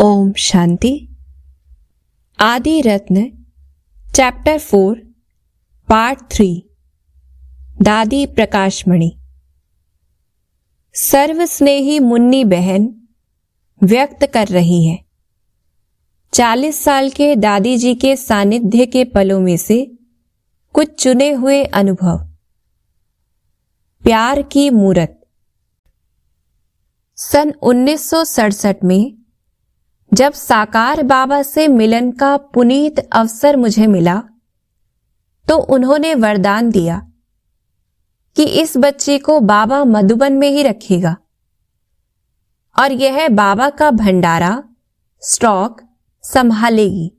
ओम शांति। आदि रत्न chapter 4 part 3 दादी प्रकाशमणि। सर्वस्नेही मुन्नी बहन व्यक्त कर रही है 40 साल के दादी जी के सानिध्य के पलों में से कुछ चुने हुए अनुभव। प्यार की मूरत। सन 1967 में जब साकार बाबा से मिलन का पुनीत अवसर मुझे मिला तो उन्होंने वरदान दिया कि इस बच्चे को बाबा मधुबन में ही रखेगा और यह बाबा का भंडारा स्टॉक संभालेगी।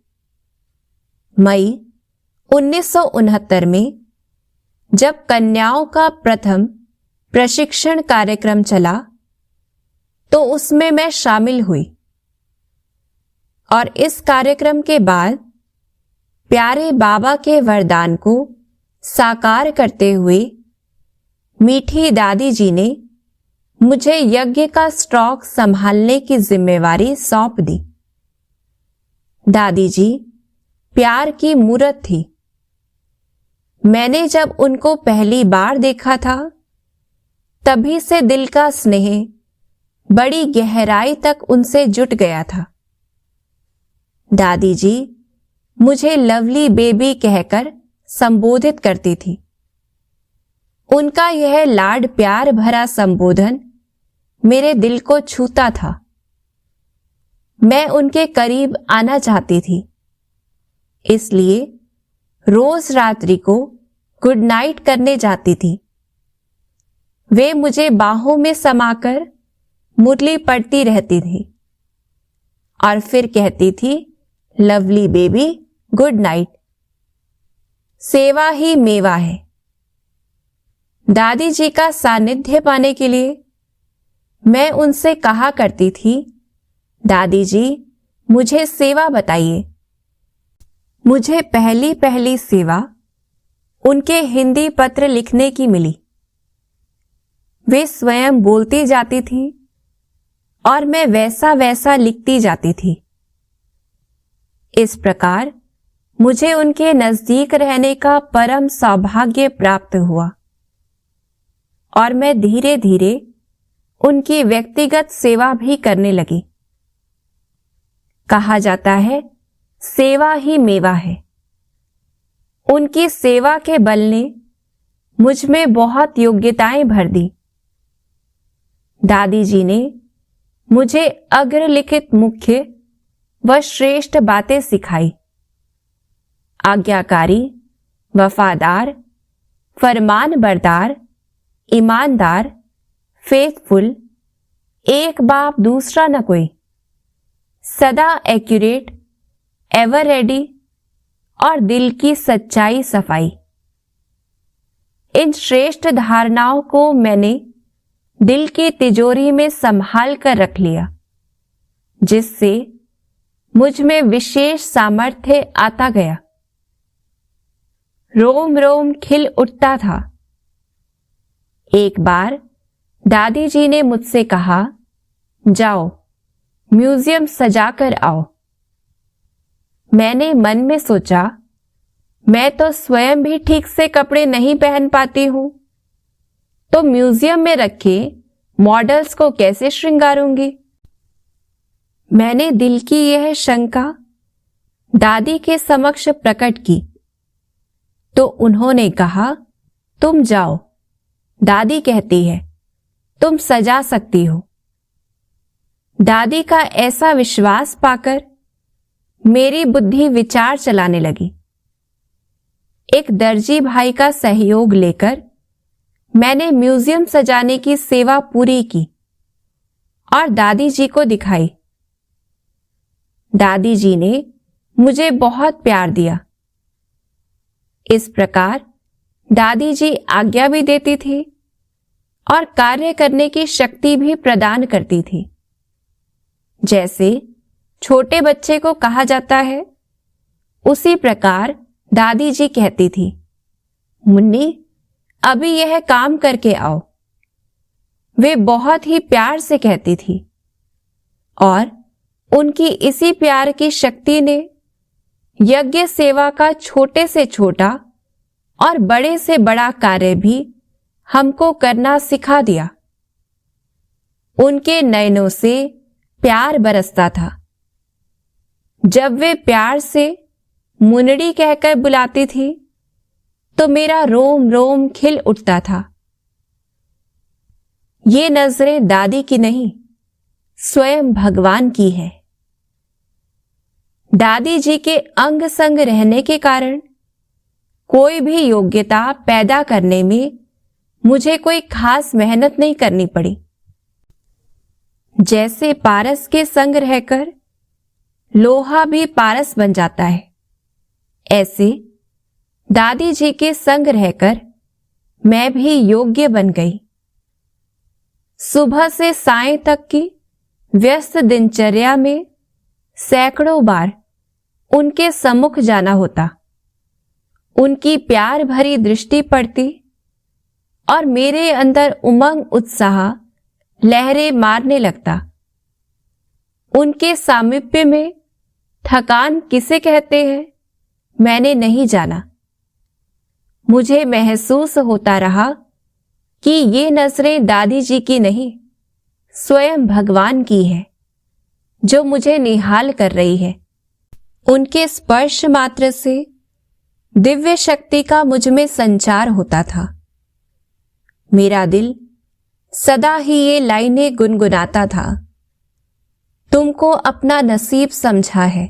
मई 1969 में जब कन्याओं का प्रथम प्रशिक्षण कार्यक्रम चला तो उसमें मैं शामिल हुई और इस कार्यक्रम के बाद प्यारे बाबा के वरदान को साकार करते हुए मीठी दादी जी ने मुझे यज्ञ का स्टॉक संभालने की जिम्मेवारी सौंप दी। दादी जी प्यार की मूरत थी। मैंने जब उनको पहली बार देखा था तभी से दिल का स्नेह बड़ी गहराई तक उनसे जुट गया था। दादी जी मुझे लवली बेबी कहकर संबोधित करती थी। उनका यह लाड प्यार भरा संबोधन मेरे दिल को छूता था। मैं उनके करीब आना चाहती थी, इसलिए रोज रात्रि को गुड नाइट करने जाती थी। वे मुझे बाहों में समाकर मुरली पढ़ती रहती थी और फिर कहती थी, लवली बेबी गुड नाइट। सेवा ही मेवा है। दादी जी का सानिध्य पाने के लिए मैं उनसे कहा करती थी, दादी जी मुझे सेवा बताइए। मुझे पहली पहली सेवा उनके हिंदी पत्र लिखने की मिली। वे स्वयं बोलती जाती थी और मैं वैसा वैसा लिखती जाती थी। इस प्रकार मुझे उनके नजदीक रहने का परम सौभाग्य प्राप्त हुआ और मैं धीरे धीरे उनकी व्यक्तिगत सेवा भी करने लगी। कहा जाता है सेवा ही मेवा है। उनकी सेवा के बल ने मुझ में बहुत योग्यताएं भर दी। दादी जी ने मुझे अग्रलिखित मुख्य व श्रेष्ठ बातें सिखाई। आज्ञाकारी, वफादार, फरमान बरदार, ईमानदार, फेथफुल, एक बाप दूसरा न कोई, सदा एक्यूरेट, एवर रेडी और दिल की सच्चाई सफाई। इन श्रेष्ठ धारणाओं को मैंने दिल की तिजोरी में संभाल कर रख लिया, जिससे मुझ में विशेष सामर्थ्य आता गया। रोम रोम खिल उठता था। एक बार दादी जी ने मुझसे कहा, जाओ म्यूजियम सजा कर आओ। मैंने मन में सोचा, मैं तो स्वयं भी ठीक से कपड़े नहीं पहन पाती हूं, तो म्यूजियम में रखे मॉडल्स को कैसे श्रृंगारूंगी। मैंने दिल की यह शंका दादी के समक्ष प्रकट की तो उन्होंने कहा, तुम जाओ, दादी कहती है तुम सजा सकती हो। दादी का ऐसा विश्वास पाकर मेरी बुद्धि विचार चलाने लगी। एक दर्जी भाई का सहयोग लेकर मैंने म्यूजियम सजाने की सेवा पूरी की और दादी जी को दिखाई। दादी जी ने मुझे बहुत प्यार दिया। इस प्रकार दादी जी आज्ञा भी देती थी और कार्य करने की शक्ति भी प्रदान करती थी। जैसे छोटे बच्चे को कहा जाता है, उसी प्रकार दादी जी कहती थी, मुन्नी अभी यह काम करके आओ। वे बहुत ही प्यार से कहती थी और उनकी इसी प्यार की शक्ति ने यज्ञ सेवा का छोटे से छोटा और बड़े से बड़ा कार्य भी हमको करना सिखा दिया। उनके नयनों से प्यार बरसता था। जब वे प्यार से मुन्नड़ी कहकर बुलाती थी तो मेरा रोम रोम खिल उठता था। ये नजरें दादी की नहीं, स्वयं भगवान की है। दादी जी के अंग संग रहने के कारण कोई भी योग्यता पैदा करने में मुझे कोई खास मेहनत नहीं करनी पड़ी। जैसे पारस के संग रहकर लोहा भी पारस बन जाता है, ऐसे दादी जी के संग रहकर मैं भी योग्य बन गई। सुबह से सायं तक की व्यस्त दिनचर्या में सैकड़ों बार उनके सम्मुख जाना होता। उनकी प्यार भरी दृष्टि पड़ती और मेरे अंदर उमंग उत्साह लहरें मारने लगता। उनके सामीप्य में थकान किसे कहते हैं मैंने नहीं जाना। मुझे महसूस होता रहा कि ये नजरें दादी जी की नहीं, स्वयं भगवान की है जो मुझे निहाल कर रही है। उनके स्पर्श मात्र से दिव्य शक्ति का मुझ में संचार होता था। मेरा दिल सदा ही ये लाइनें गुनगुनाता था। तुमको अपना नसीब समझा है,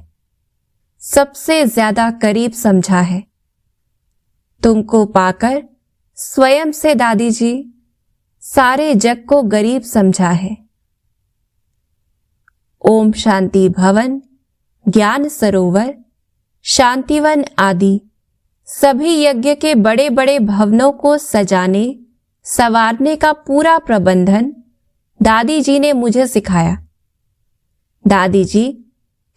सबसे ज्यादा करीब समझा है। तुमको पाकर स्वयं से दादी जी सारे जग को गरीब समझा है। ओम शांति भवन, ज्ञान सरोवर, शांतिवन आदि सभी यज्ञ के बड़े बड़े भवनों को सजाने संवारने का पूरा प्रबंधन दादी जी ने मुझे सिखाया। दादी जी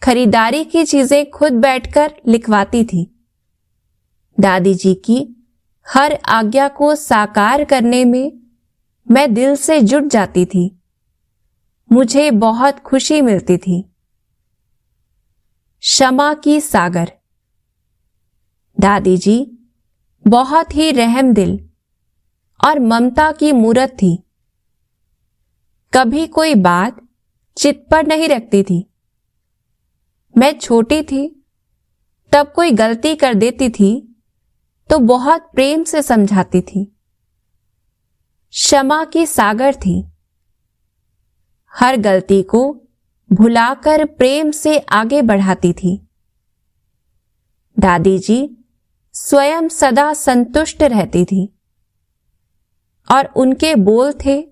खरीदारी की चीजें खुद बैठकर लिखवाती थी। दादी जी की हर आज्ञा को साकार करने में मैं दिल से जुट जाती थी। मुझे बहुत खुशी मिलती थी। क्षमा की सागर। दादी जी बहुत ही रहम दिल और ममता की मूरत थी। कभी कोई बात चित पर नहीं रखती थी। मैं छोटी थी तब कोई गलती कर देती थी तो बहुत प्रेम से समझाती थी। क्षमा की सागर थी। हर गलती को भुलाकर प्रेम से आगे बढ़ाती थी। दादी जी स्वयं सदा संतुष्ट रहती थी और उनके बोल थे,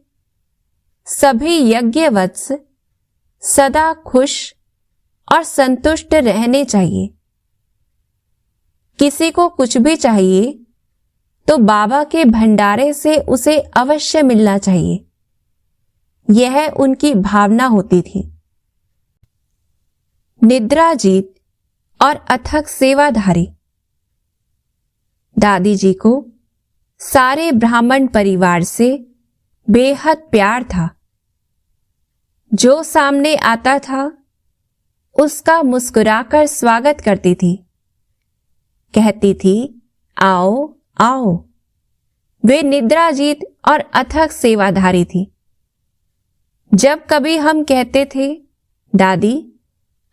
सभी यज्ञवत्स सदा खुश और संतुष्ट रहने चाहिए। किसी को कुछ भी चाहिए तो बाबा के भंडारे से उसे अवश्य मिलना चाहिए। यह उनकी भावना होती थी। निद्राजीत और अथक सेवाधारी। दादी जी को सारे ब्राह्मण परिवार से बेहद प्यार था। जो सामने आता था उसका मुस्कुराकर स्वागत करती थी। कहती थी, आओ आओ। वे निद्राजीत और अथक सेवाधारी थी। जब कभी हम कहते थे, दादी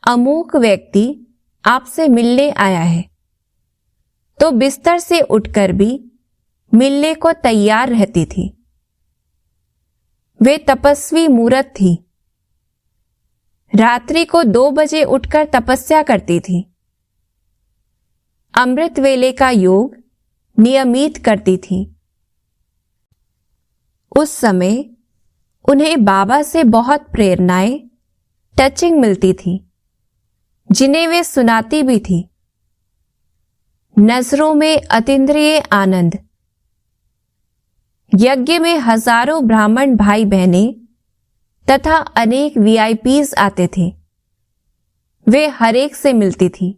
अमूक व्यक्ति आपसे मिलने आया है, तो बिस्तर से उठकर भी मिलने को तैयार रहती थी। वे तपस्वी मूरत थी। रात्रि को 2 बजे उठकर तपस्या करती थी। अमृत वेले का योग नियमित करती थी। उस समय उन्हें बाबा से बहुत प्रेरणाएं टचिंग मिलती थी, जिन्हें वे सुनाती भी थी। नजरों में अतीन्द्रिय आनंद। यज्ञ में हजारों ब्राह्मण भाई बहनें तथा अनेक वीआईपीज आते थे। वे हर एक से मिलती थी।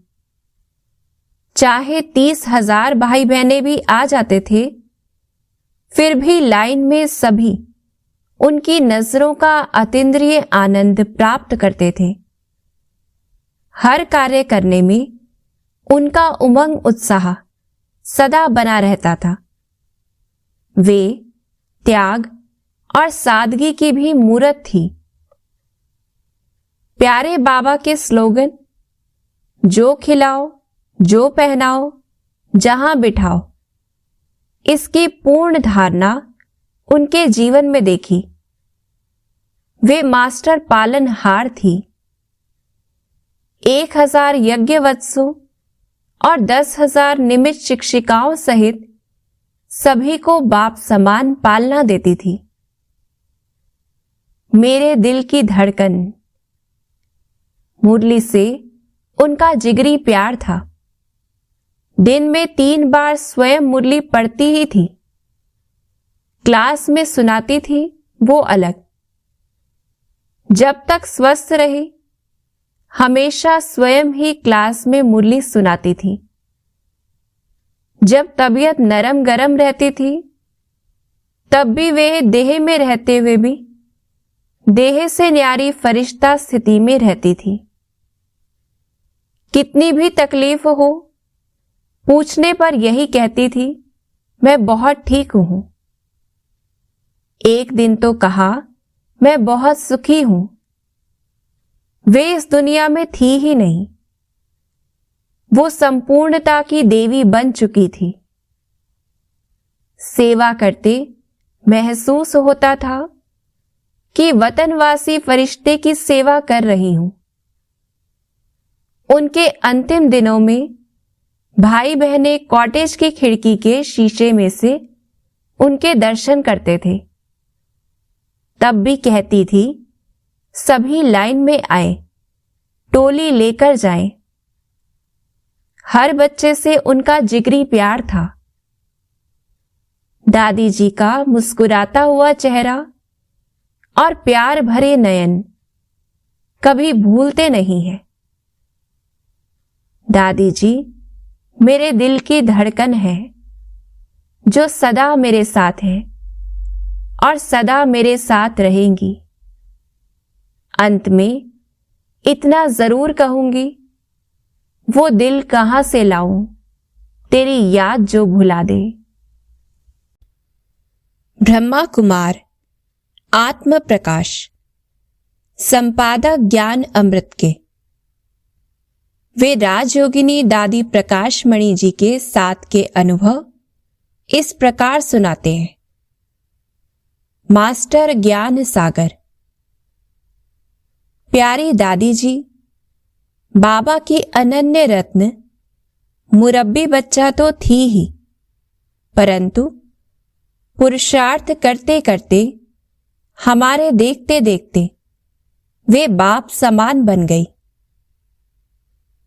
चाहे 30,000 भाई बहनें भी आ जाते थे, फिर भी लाइन में सभी उनकी नजरों का अतीन्द्रिय आनंद प्राप्त करते थे। हर कार्य करने में उनका उमंग उत्साह सदा बना रहता था। वे त्याग और सादगी की भी मूरत थी। प्यारे बाबा के स्लोगन, जो खिलाओ, जो पहनाओ, जहां बिठाओ, इसकी पूर्ण धारणा उनके जीवन में देखी। वे मास्टर पालनहार थी। 1000 यज्ञवत्सों और 10,000 निमित्त शिक्षिकाओं सहित सभी को बाप समान पालना देती थी। मेरे दिल की धड़कन, मुरली से उनका जिगरी प्यार था। दिन में 3 बार स्वयं मुरली पढ़ती ही थी। क्लास में सुनाती थी वो अलग। जब तक स्वस्थ रही हमेशा स्वयं ही क्लास में मुरली सुनाती थी। जब तबीयत नरम गरम रहती थी तब भी वे देह में रहते हुए भी देह से न्यारी फरिश्ता स्थिति में रहती थी। कितनी भी तकलीफ हो पूछने पर यही कहती थी, मैं बहुत ठीक हूं। एक दिन तो कहा, मैं बहुत सुखी हूं। वे इस दुनिया में थी ही नहीं। वो संपूर्णता की देवी बन चुकी थी। सेवा करते महसूस होता था कि वतनवासी फरिश्ते की सेवा कर रही हूं। उनके अंतिम दिनों में भाई बहनें कॉटेज की खिड़की के शीशे में से उनके दर्शन करते थे। तब भी कहती थी, सभी लाइन में आए, टोली लेकर जाएं। हर बच्चे से उनका जिगरी प्यार था। दादी जी का मुस्कुराता हुआ चेहरा और प्यार भरे नयन कभी भूलते नहीं हैं। दादी जी मेरे दिल की धड़कन है, जो सदा मेरे साथ है और सदा मेरे साथ रहेंगी। अंत में इतना जरूर कहूंगी, वो दिल कहां से लाऊं, तेरी याद जो भुला दे। ब्रह्मा कुमार आत्म प्रकाश, संपादक ज्ञान अमृत के। वे राजयोगिनी दादी प्रकाश मणि जी के साथ के अनुभव इस प्रकार सुनाते हैं। मास्टर ज्ञान सागर। प्यारी दादी जी, बाबा की अनन्य रत्न मुरब्बी बच्चा तो थी ही, परंतु पुरुषार्थ करते करते हमारे देखते देखते वे बाप समान बन गई।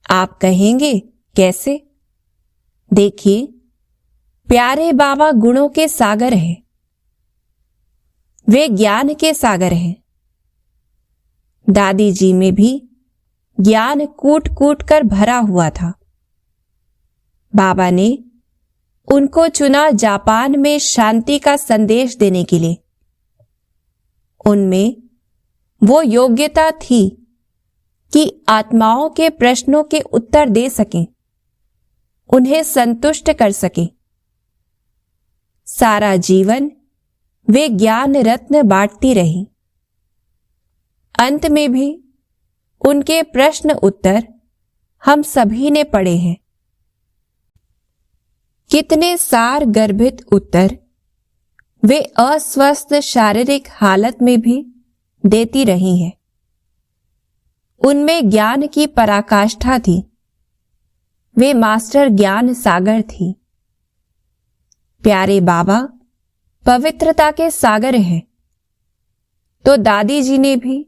आप कहेंगे कैसे? देखिए, प्यारे बाबा गुणों के सागर हैं। वे ज्ञान के सागर हैं। दादी जी में भी ज्ञान कूट कूट कर भरा हुआ था। बाबा ने उनको चुना जापान में शांति का संदेश देने के लिए। उनमें वो योग्यता थी कि आत्माओं के प्रश्नों के उत्तर दे सकें, उन्हें संतुष्ट कर सकें। सारा जीवन वे ज्ञान रत्न बांटती रही। अंत में भी उनके प्रश्न उत्तर हम सभी ने पढ़े हैं। कितने सार गर्भित उत्तर वे अस्वस्थ शारीरिक हालत में भी देती रही हैं। उनमें ज्ञान की पराकाष्ठा थी। वे मास्टर ज्ञान सागर थी। प्यारे बाबा पवित्रता के सागर हैं, तो दादी जी ने भी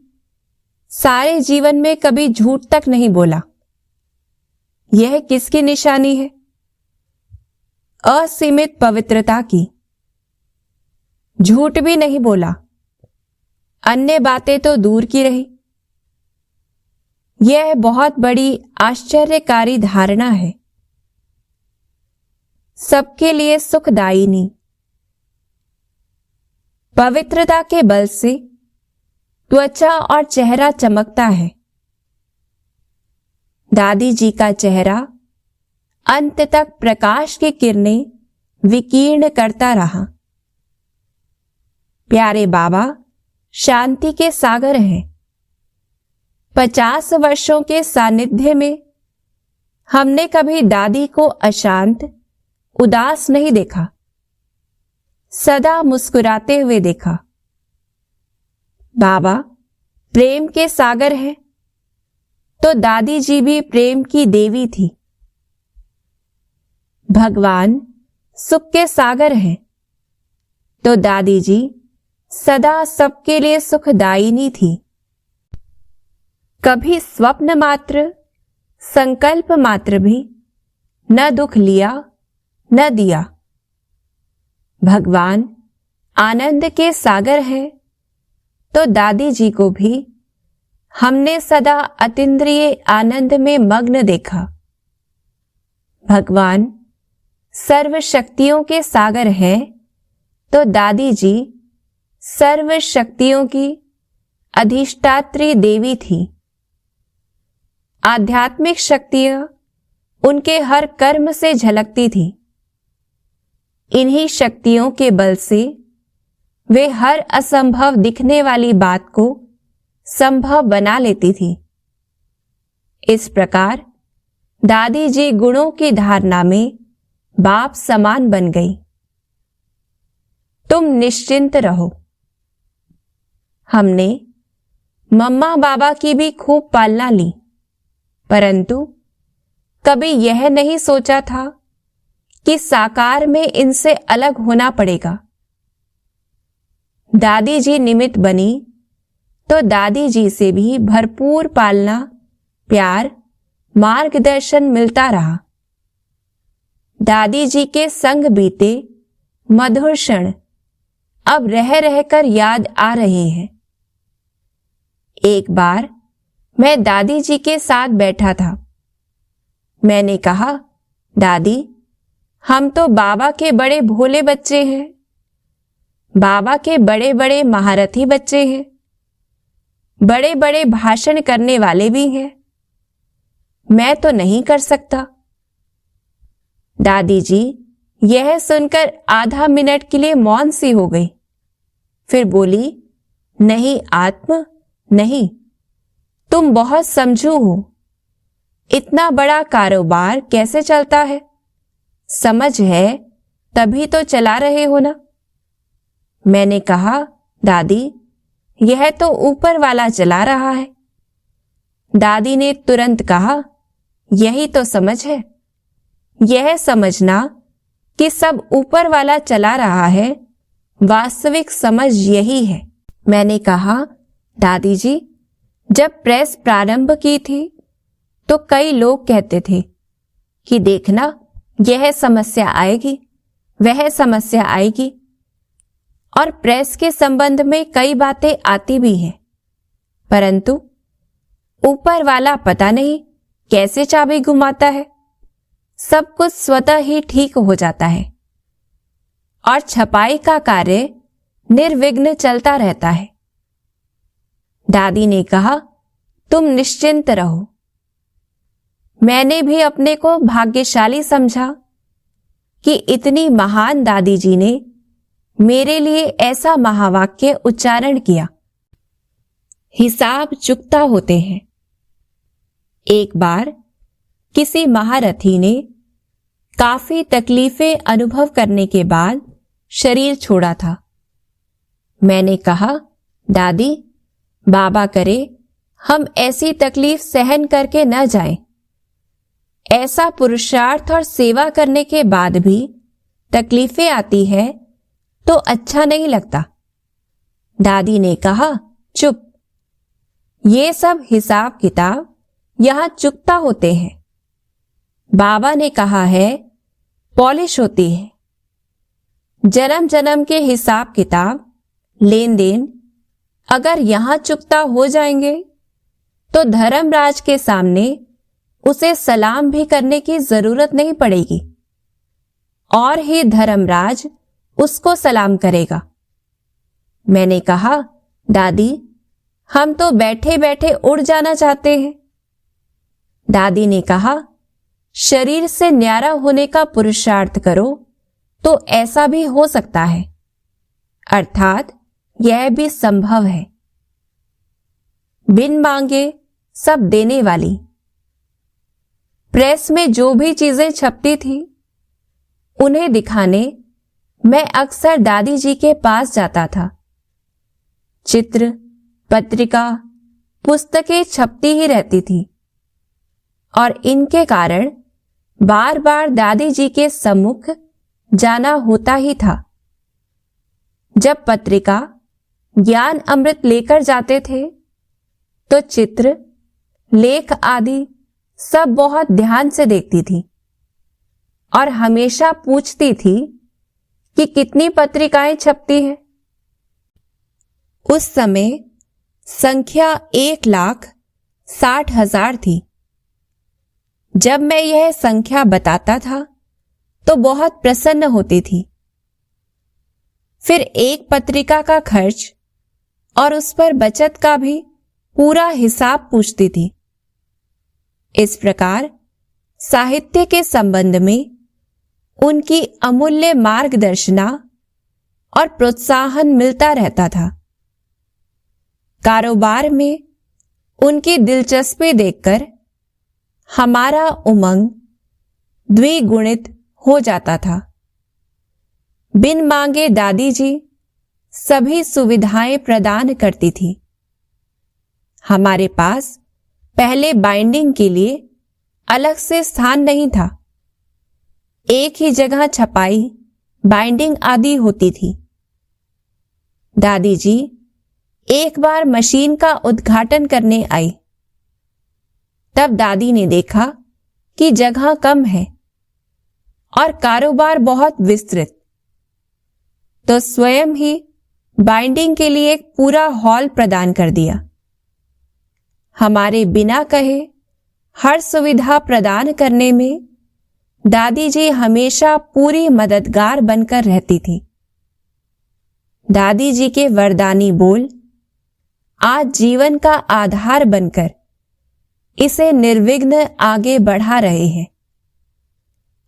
सारे जीवन में कभी झूठ तक नहीं बोला। यह किसकी निशानी है? असीमित पवित्रता की। झूठ भी नहीं बोला, अन्य बातें तो दूर की रही। यह बहुत बड़ी आश्चर्यकारी धारणा है। सबके लिए सुखदायिनी। पवित्रता के बल से त्वचा और चेहरा चमकता है। दादी जी का चेहरा अंत तक प्रकाश की किरणें विकीर्ण करता रहा। प्यारे बाबा शांति के सागर हैं। 50 वर्षों के सानिध्य में हमने कभी दादी को अशांत, उदास नहीं देखा, सदा मुस्कुराते हुए देखा। बाबा प्रेम के सागर हैं, तो दादी जी भी प्रेम की देवी थी। भगवान सुख के सागर हैं, तो दादी जी सदा सबके लिए सुखदायिनी थी। कभी स्वप्न मात्र, संकल्प मात्र भी न दुख लिया न दिया। भगवान आनंद के सागर हैं, तो दादी जी को भी हमने सदा अतीन्द्रिय आनंद में मग्न देखा। भगवान सर्व शक्तियों के सागर हैं, तो दादी जी सर्व शक्तियों की अधिष्ठात्री देवी थी। आध्यात्मिक शक्तियां उनके हर कर्म से झलकती थी। इन्हीं शक्तियों के बल से वे हर असंभव दिखने वाली बात को संभव बना लेती थी। इस प्रकार दादी जी गुणों की धारणा में बाप समान बन गई। तुम निश्चिंत रहो। हमने मम्मा बाबा की भी खूब पालना ली, परंतु कभी यह नहीं सोचा था कि साकार में इनसे अलग होना पड़ेगा। दादी जी निमित्त बनी, तो दादी जी से भी भरपूर पालना, प्यार, मार्गदर्शन मिलता रहा। दादी जी के संग बीते मधुर क्षण अब रह रहकर याद आ रहे हैं। एक बार मैं दादी जी के साथ बैठा था। मैंने कहा, दादी, हम तो बाबा के बड़े भोले बच्चे हैं, बाबा के बड़े बड़े महारथी बच्चे हैं, बड़े बड़े भाषण करने वाले भी हैं। मैं तो नहीं कर सकता। दादी जी यह सुनकर आधा मिनट के लिए मौन सी हो गई। फिर बोली, नहीं आत्म, नहीं, तुम बहुत समझू हो। इतना बड़ा कारोबार कैसे चलता है? समझ है तभी तो चला रहे हो ना। मैंने कहा, दादी, यह तो ऊपर वाला चला रहा है। दादी ने तुरंत कहा, यही तो समझ है। यह समझना कि सब ऊपर वाला चला रहा है, वास्तविक समझ यही है। मैंने कहा, दादी जी, जब प्रेस प्रारंभ की थी तो कई लोग कहते थे कि देखना, यह समस्या आएगी, वह समस्या आएगी, और प्रेस के संबंध में कई बातें आती भी हैं, परंतु ऊपर वाला पता नहीं कैसे चाबी घुमाता है, सब कुछ स्वतः ही ठीक हो जाता है और छपाई का कार्य निर्विघ्न चलता रहता है। दादी ने कहा, तुम निश्चिंत रहो। मैंने भी अपने को भाग्यशाली समझा कि इतनी महान दादी जी ने मेरे लिए ऐसा महावाक्य उच्चारण किया। हिसाब चुकता होते हैं। एक बार किसी महारथी ने काफी तकलीफें अनुभव करने के बाद शरीर छोड़ा था। मैंने कहा, दादी, बाबा करे हम ऐसी तकलीफ सहन करके न जाएं। ऐसा पुरुषार्थ और सेवा करने के बाद भी तकलीफें आती है तो अच्छा नहीं लगता। दादी ने कहा, चुप, ये सब हिसाब किताब यहां चुकता होते हैं। बाबा ने कहा है पॉलिश होती है। जन्म जन्म के हिसाब किताब, लेन देन अगर यहां चुकता हो जाएंगे तो धर्मराज के सामने उसे सलाम भी करने की जरूरत नहीं पड़ेगी और ही धर्मराज उसको सलाम करेगा। मैंने कहा, दादी, हम तो बैठे बैठे उड़ जाना चाहते हैं। दादी ने कहा, शरीर से न्यारा होने का पुरुषार्थ करो तो ऐसा भी हो सकता है, अर्थात यह भी संभव है। बिन मांगे सब देने वाली। प्रेस में जो भी चीजें छपती थी उन्हें दिखाने मैं अक्सर दादी जी के पास जाता था। चित्र, पत्रिका, पुस्तकें छपती ही रहती थी और इनके कारण बार बार दादी जी के सम्मुख जाना होता ही था। जब पत्रिका ज्ञान अमृत लेकर जाते थे तो चित्र, लेख आदि सब बहुत ध्यान से देखती थी और हमेशा पूछती थी कि कितनी पत्रिकाएं छपती हैं। उस समय संख्या 1,60,000 थी। जब मैं यह संख्या बताता था तो बहुत प्रसन्न होती थी। फिर एक पत्रिका का खर्च और उस पर बचत का भी पूरा हिसाब पूछती थी। इस प्रकार साहित्य के संबंध में उनकी अमूल्य मार्गदर्शना और प्रोत्साहन मिलता रहता था। कारोबार में उनकी दिलचस्पी देखकर हमारा उमंग द्विगुणित हो जाता था। बिन मांगे दादी जी सभी सुविधाएं प्रदान करती थी। हमारे पास पहले बाइंडिंग के लिए अलग से स्थान नहीं था। एक ही जगह छपाई, बाइंडिंग आदि होती थी। दादी जी एक बार मशीन का उद्घाटन करने आई। तब दादी ने देखा कि जगह कम है और कारोबार बहुत विस्तृत, तो स्वयं ही बाइंडिंग के लिए एक पूरा हॉल प्रदान कर दिया। हमारे बिना कहे हर सुविधा प्रदान करने में दादी जी हमेशा पूरी मददगार बनकर रहती थी। दादी जी के वरदानी बोल आज जीवन का आधार बनकर इसे निर्विघ्न आगे बढ़ा रहे हैं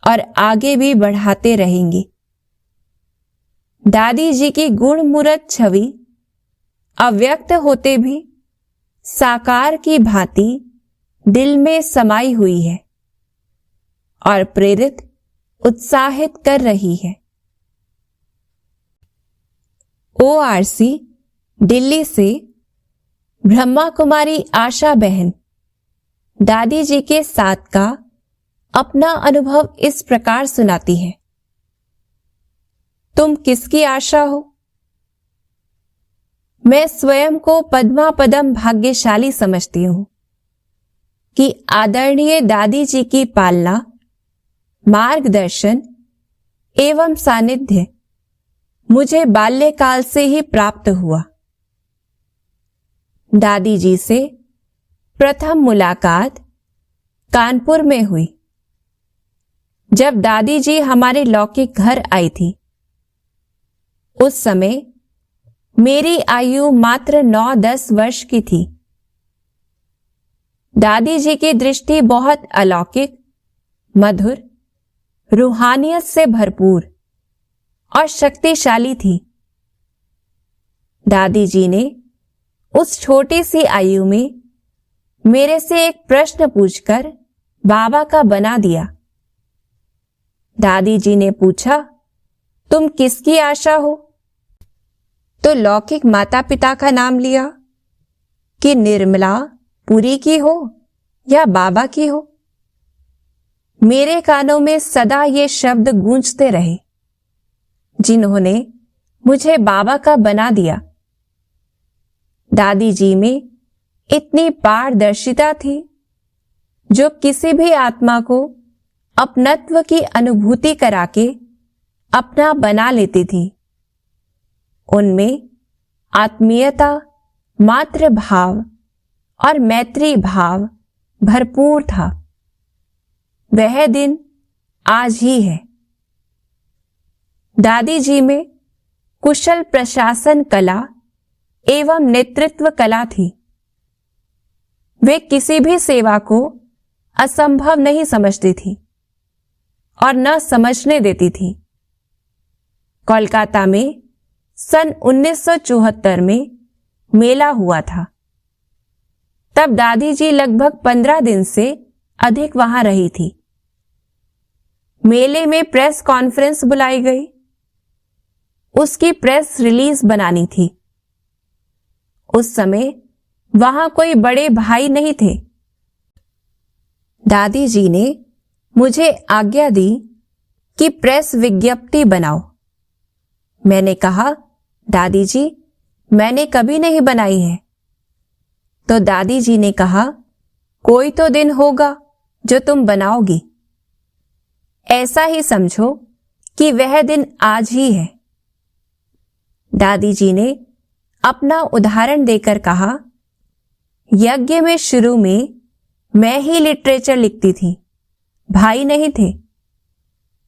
और आगे भी बढ़ाते रहेंगे। दादी जी की गुणमूरत छवि अव्यक्त होते भी साकार की भांति दिल में समाई हुई है और प्रेरित, उत्साहित कर रही है। ORC दिल्ली से ब्रह्मा कुमारी आशा बहन दादी जी के साथ का अपना अनुभव इस प्रकार सुनाती है। तुम किसकी आशा हो? मैं स्वयं को पद्मापदम भाग्यशाली समझती हूं कि आदरणीय दादी जी की पालना, मार्गदर्शन एवं सानिध्य मुझे बाल्यकाल से ही प्राप्त हुआ। दादी जी से प्रथम मुलाकात कानपुर में हुई, जब दादी जी हमारे लौकिक घर आई थी। उस समय मेरी आयु मात्र 9-10 वर्ष की थी। दादी जी की दृष्टि बहुत अलौकिक, मधुर, रूहानियत से भरपूर और शक्तिशाली थी। दादी जी ने उस छोटी सी आयु में मेरे से एक प्रश्न पूछकर बाबा का बना दिया। दादी जी ने पूछा, तुम किसकी आशा हो? तो लौकिक माता पिता का नाम लिया कि निर्मला पुरी की हो या बाबा की हो। मेरे कानों में सदा ये शब्द गूंजते रहे, जिन्होंने मुझे बाबा का बना दिया। दादी जी में इतनी पारदर्शिता थी जो किसी भी आत्मा को अपनत्व की अनुभूति करा के अपना बना लेती थी। उनमें आत्मीयता, मातृभाव और मैत्री भाव भरपूर था। वह दिन आज ही है। दादी जी में कुशल प्रशासन कला एवं नेतृत्व कला थी। वे किसी भी सेवा को असंभव नहीं समझती थी और न समझने देती थी। कोलकाता में सन 1974 में मेला हुआ था। तब दादी जी लगभग 15 दिन से अधिक वहां रही थी। मेले में प्रेस कॉन्फ्रेंस बुलाई गई। उसकी प्रेस रिलीज बनानी थी। उस समय वहां कोई बड़े भाई नहीं थे। दादी जी ने मुझे आज्ञा दी कि प्रेस विज्ञप्ति बनाओ। मैंने कहा, दादी जी, मैंने कभी नहीं बनाई है। तो दादी जी ने कहा, कोई तो दिन होगा जो तुम बनाओगी। ऐसा ही समझो कि वह दिन आज ही है। दादी जी ने अपना उदाहरण देकर कहा, यज्ञ में शुरू में मैं ही लिटरेचर लिखती थी, भाई नहीं थे।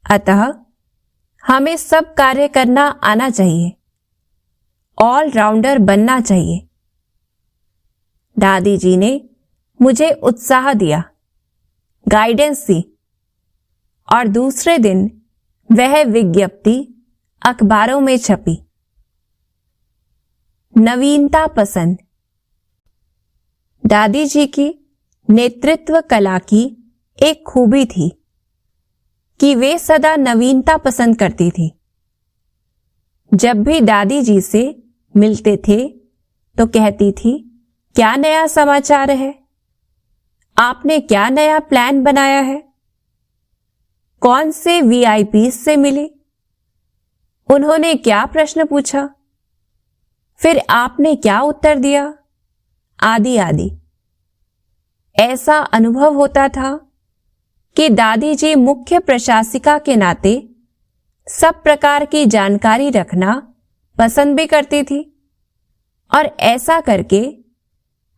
अतः हमें सब कार्य करना आना चाहिए, ऑलराउंडर बनना चाहिए। दादी जी ने मुझे उत्साह दिया, गाइडेंस दी और दूसरे दिन वह विज्ञप्ति अखबारों में छपी। नवीनता पसंद। दादी जी की नेतृत्व कला की एक खूबी थी कि वे सदा नवीनता पसंद करती थी। जब भी दादी जी से मिलते थे तो कहती थी, क्या नया समाचार है? आपने क्या नया प्लान बनाया है? कौन से वीआईपी से मिली? उन्होंने क्या प्रश्न पूछा? फिर आपने क्या उत्तर दिया? आदि आदि। ऐसा अनुभव होता था कि दादी जी मुख्य प्रशासिका के नाते सब प्रकार की जानकारी रखना पसंद भी करती थी और ऐसा करके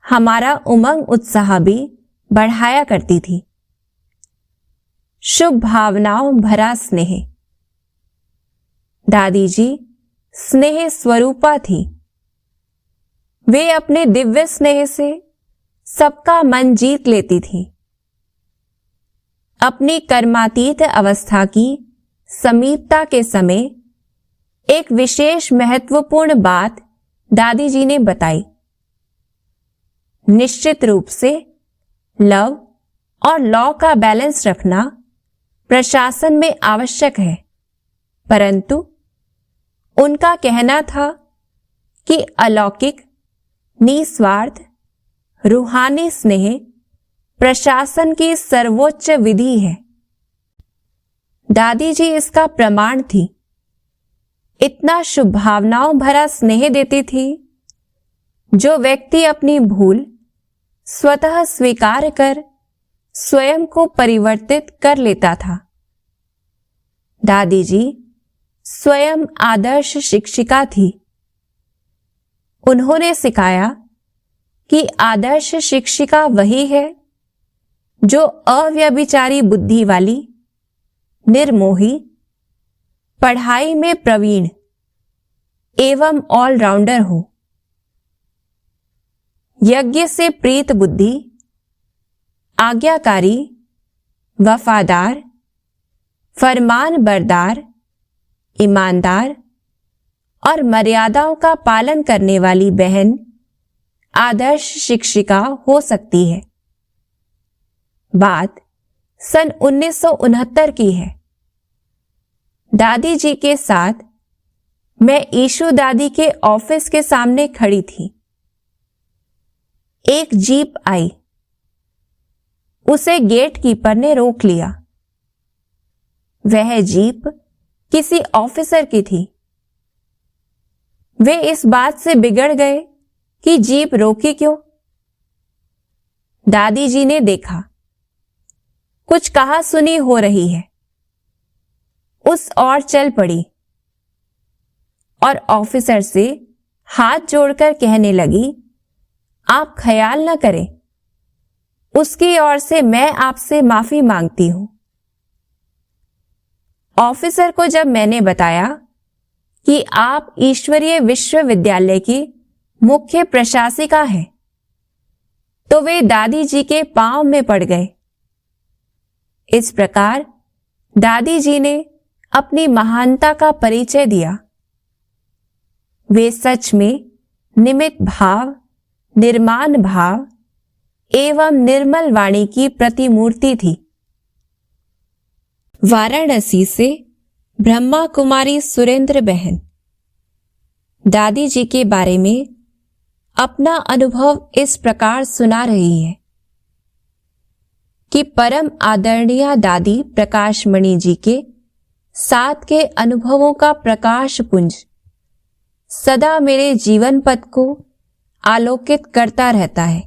हमारा उमंग उत्साह भी बढ़ाया करती थी। शुभ भावनाओं भरा स्नेह। दादी जी स्नेह स्वरूपा थी। वे अपने दिव्य स्नेह से सबका मन जीत लेती थी। अपनी कर्मातीत अवस्था की समीपता के समय एक विशेष महत्वपूर्ण बात दादी जी ने बताई। निश्चित रूप से लव और लॉ का बैलेंस रखना प्रशासन में आवश्यक है, परंतु उनका कहना था कि अलौकिक, निस्वार्थ, रूहानी स्नेह प्रशासन की सर्वोच्च विधि है। दादी जी इसका प्रमाण थी। इतना शुभ भावनाओं भरा स्नेह देती थी जो व्यक्ति अपनी भूल स्वतः स्वीकार कर स्वयं को परिवर्तित कर लेता था। दादी जी स्वयं आदर्श शिक्षिका थी। उन्होंने सिखाया कि आदर्श शिक्षिका वही है जो अव्यभिचारी बुद्धि वाली, निर्मोही, पढ़ाई में प्रवीण एवं ऑलराउंडर हो। यज्ञ से प्रीत बुद्धि, आज्ञाकारी, वफादार, फरमान बरदार, ईमानदार और मर्यादाओं का पालन करने वाली बहन आदर्श शिक्षिका हो सकती है। बात सन 1969 की है। दादी जी के साथ मैं ईशु दादी के ऑफिस के सामने खड़ी थी। एक जीप आई। उसे गेट कीपर ने रोक लिया। वह जीप किसी ऑफिसर की थी। वे इस बात से बिगड़ गए कि जीप रोकी क्यों। दादी जी ने देखा कुछ कहा सुनी हो रही है, उस ओर चल पड़ी और ऑफिसर से हाथ जोड़कर कहने लगी, आप ख्याल न करें, उसकी ओर से मैं आपसे माफी मांगती हूं। ऑफिसर को जब मैंने बताया कि आप ईश्वरीय विश्वविद्यालय की मुख्य प्रशासिका हैं, तो वे दादी जी के पांव में पड़ गए इस प्रकार दादी जी ने अपनी महानता का परिचय दिया। वे सच में निमित्त भाव, निर्माण भाव एवं निर्मल वाणी की प्रतिमूर्ति थी। वाराणसी से ब्रह्मा कुमारी सुरेंद्र बहन दादी जी के बारे में अपना अनुभव इस प्रकार सुना रही है कि परम आदरणीय दादी प्रकाशमणि जी के साथ के अनुभवों का प्रकाश पुंज सदा मेरे जीवन पथ को आलोकित करता रहता है।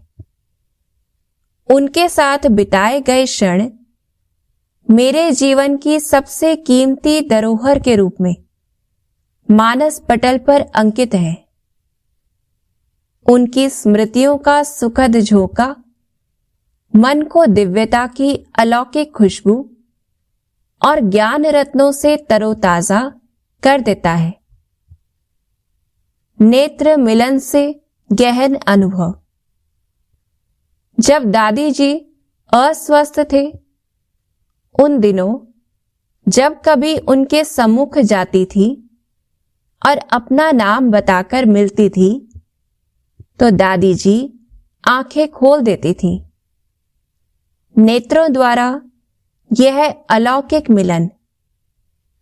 उनके साथ बिताए गए क्षण मेरे जीवन की सबसे कीमती धरोहर के रूप में मानस पटल पर अंकित है। उनकी स्मृतियों का सुखद झोंका मन को दिव्यता की अलौकिक खुशबू और ज्ञान रत्नों से तरोताजा कर देता है। नेत्र मिलन से गहन अनुभव। जब दादी जी अस्वस्थ थे, उन दिनों जब कभी उनके सम्मुख जाती थी और अपना नाम बताकर मिलती थी, तो दादी जी आंखें खोल देती थी। नेत्रों द्वारा यह अलौकिक मिलन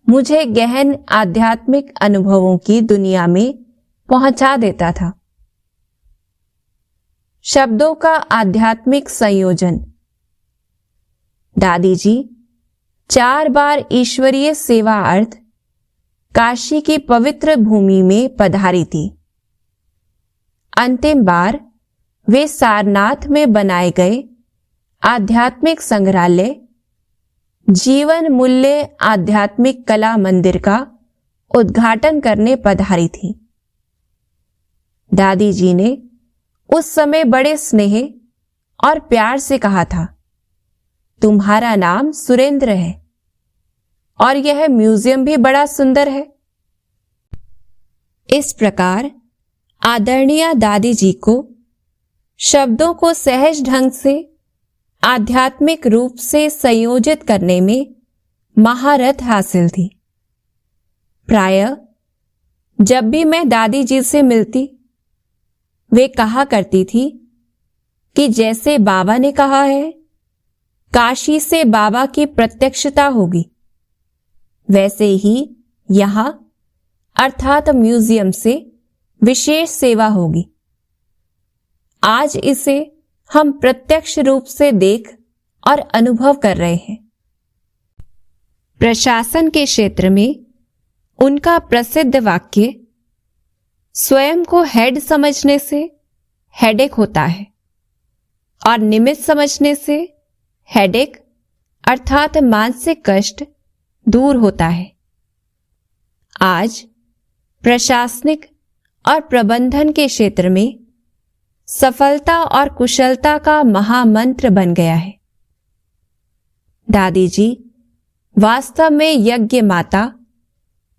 मुझे गहन आध्यात्मिक अनुभवों की दुनिया में पहुंचा देता था। शब्दों का आध्यात्मिक संयोजन। दादी जी 4 बार ईश्वरीय सेवा अर्थ काशी की पवित्र भूमि में पधारी थी। अंतिम बार वे सारनाथ में बनाए गए आध्यात्मिक संग्रहालय जीवन मूल्य आध्यात्मिक कला मंदिर का उद्घाटन करने पधारी थी। दादी जी ने उस समय बड़े स्नेह और प्यार से कहा था, तुम्हारा नाम सुरेंद्र है और यह म्यूजियम भी बड़ा सुंदर है। इस प्रकार आदरणीय दादी जी को शब्दों को सहज ढंग से आध्यात्मिक रूप से संयोजित करने में महारत हासिल थी। प्रायः जब भी मैं दादी जी से मिलती, वे कहा करती थी कि जैसे बाबा ने कहा है, काशी से बाबा की प्रत्यक्षता होगी, वैसे ही यहां अर्थात म्यूजियम से विशेष सेवा होगी। आज इसे हम प्रत्यक्ष रूप से देख और अनुभव कर रहे हैं। प्रशासन के क्षेत्र में उनका प्रसिद्ध वाक्य स्वयं को हेड समझने से हेडेक होता है और निमित्त समझने से हेडेक अर्थात मानसिक कष्ट दूर होता है। आज प्रशासनिक और प्रबंधन के क्षेत्र में सफलता और कुशलता का महामंत्र बन गया है। दादी जी वास्तव में यज्ञ माता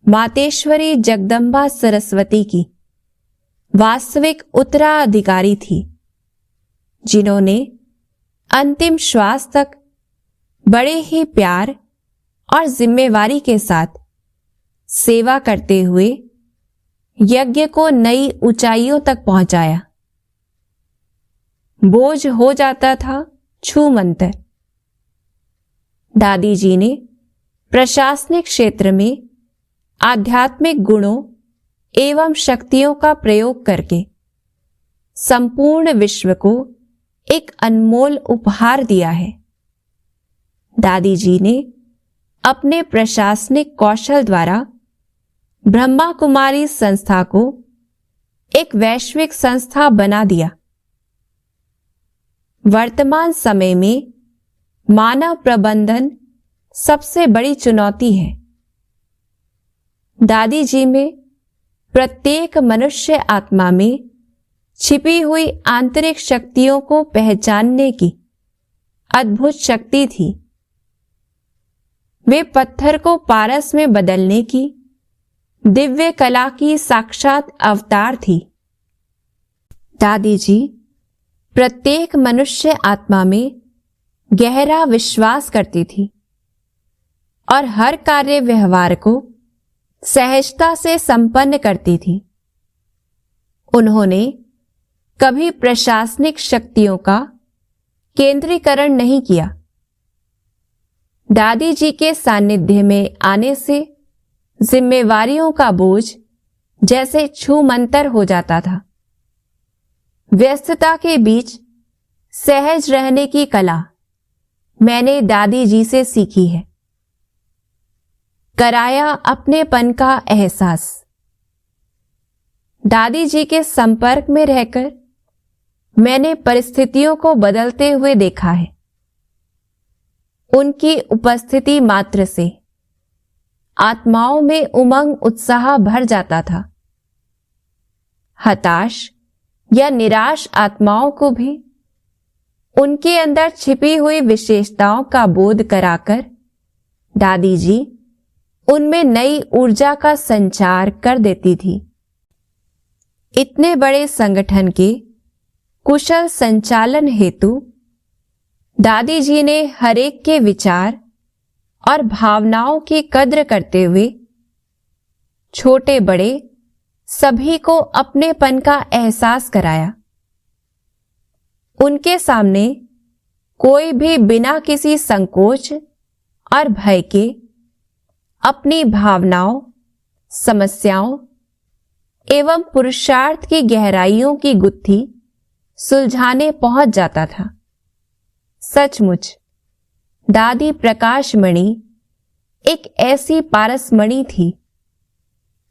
मातेश्वरी जगदम्बा सरस्वती की वास्तविक उत्तराधिकारी थी, जिन्होंने अंतिम श्वास तक बड़े ही प्यार और जिम्मेवारी के साथ सेवा करते हुए यज्ञ को नई ऊंचाइयों तक पहुंचाया। बोझ हो जाता था छू मंतर। दादी जी ने प्रशासनिक क्षेत्र में आध्यात्मिक गुणों एवं शक्तियों का प्रयोग करके संपूर्ण विश्व को एक अनमोल उपहार दिया है। दादी जी ने अपने प्रशासनिक कौशल द्वारा ब्रह्मा कुमारी संस्था को एक वैश्विक संस्था बना दिया। वर्तमान समय में मानव प्रबंधन सबसे बड़ी चुनौती है। दादी जी में प्रत्येक मनुष्य आत्मा में छिपी हुई आंतरिक शक्तियों को पहचानने की अद्भुत शक्ति थी। वे पत्थर को पारस में बदलने की दिव्य कला की साक्षात अवतार थी। दादी जी प्रत्येक मनुष्य आत्मा में गहरा विश्वास करती थी और हर कार्य व्यवहार को सहजता से संपन्न करती थी। उन्होंने कभी प्रशासनिक शक्तियों का केंद्रीकरण नहीं किया। दादी जी के सानिध्य में आने से जिम्मेवारियों का बोझ जैसे छूमंतर हो जाता था। व्यस्तता के बीच सहज रहने की कला मैंने दादी जी से सीखी है। कराया अपनेपन का एहसास। दादी जी के संपर्क में रहकर मैंने परिस्थितियों को बदलते हुए देखा है। उनकी उपस्थिति मात्र से आत्माओं में उमंग उत्साह भर जाता था। हताश या निराश आत्माओं को भी उनके अंदर छिपी हुई विशेषताओं का बोध कराकर दादी जी उनमें नई ऊर्जा का संचार कर देती थी। इतने बड़े संगठन के कुशल संचालन हेतु दादी जी ने हरेक के विचार और भावनाओं की कद्र करते हुए छोटे बड़े सभी को अपनेपन का एहसास कराया। उनके सामने कोई भी बिना किसी संकोच और भय के अपनी भावनाओं, समस्याओं एवं पुरुषार्थ की गहराइयों की गुत्थी सुलझाने पहुंच जाता था। सचमुच दादी प्रकाशमणि एक ऐसी पारसमणि थी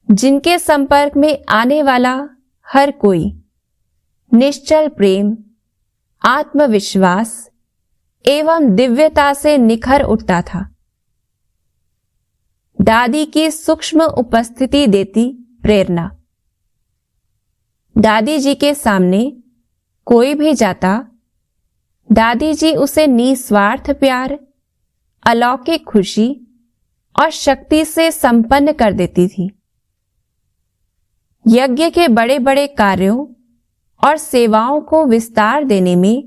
जिनके संपर्क में आने वाला हर कोई निश्चल प्रेम, आत्मविश्वास एवं दिव्यता से निखर उठता था। दादी की सूक्ष्म उपस्थिति देती प्रेरणा। दादी जी के सामने कोई भी जाता, दादी जी उसे निस्वार्थ प्यार, अलौकिक खुशी और शक्ति से संपन्न कर देती थी। यज्ञ के बड़े बड़े कार्यों और सेवाओं को विस्तार देने में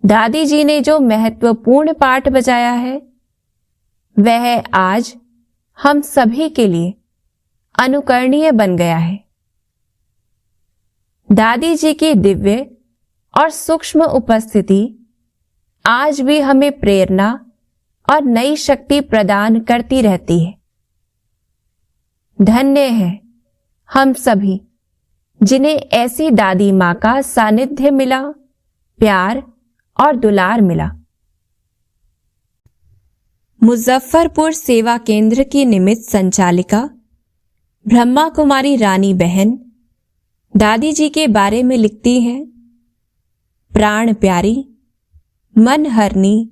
दादी जी ने जो महत्वपूर्ण पाठ बजाया है, वह आज हम सभी के लिए अनुकरणीय बन गया है। दादी जी की दिव्य और सूक्ष्म उपस्थिति आज भी हमें प्रेरणा और नई शक्ति प्रदान करती रहती है। धन्य है हम सभी जिन्हें ऐसी दादी मां का सानिध्य मिला, प्यार और दुलार मिला। मुजफ्फरपुर सेवा केंद्र की निमित्त संचालिका ब्रह्मा कुमारी रानी बहन दादी जी के बारे में लिखती हैं, प्राण प्यारी, मन हरनी,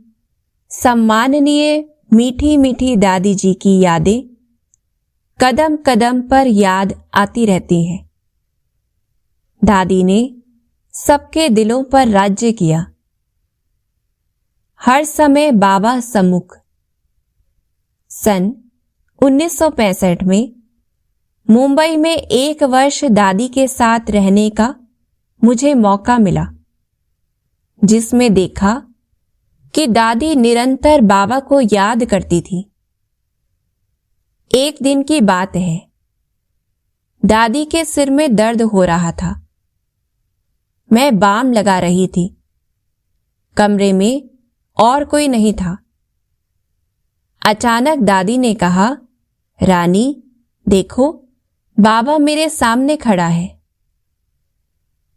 सम्माननीय मीठी मीठी दादी जी की यादें कदम कदम पर याद आती रहती हैं। दादी ने सबके दिलों पर राज्य किया, हर समय बाबा सम्मुख। सन 1965 में मुंबई में 1 वर्ष दादी के साथ रहने का मुझे मौका मिला, जिसमें देखा कि दादी निरंतर बाबा को याद करती थी। एक दिन की बात है, दादी के सिर में दर्द हो रहा था। मैं बाम लगा रही थी। कमरे में और कोई नहीं था। अचानक दादी ने कहा, रानी देखो, बाबा मेरे सामने खड़ा है।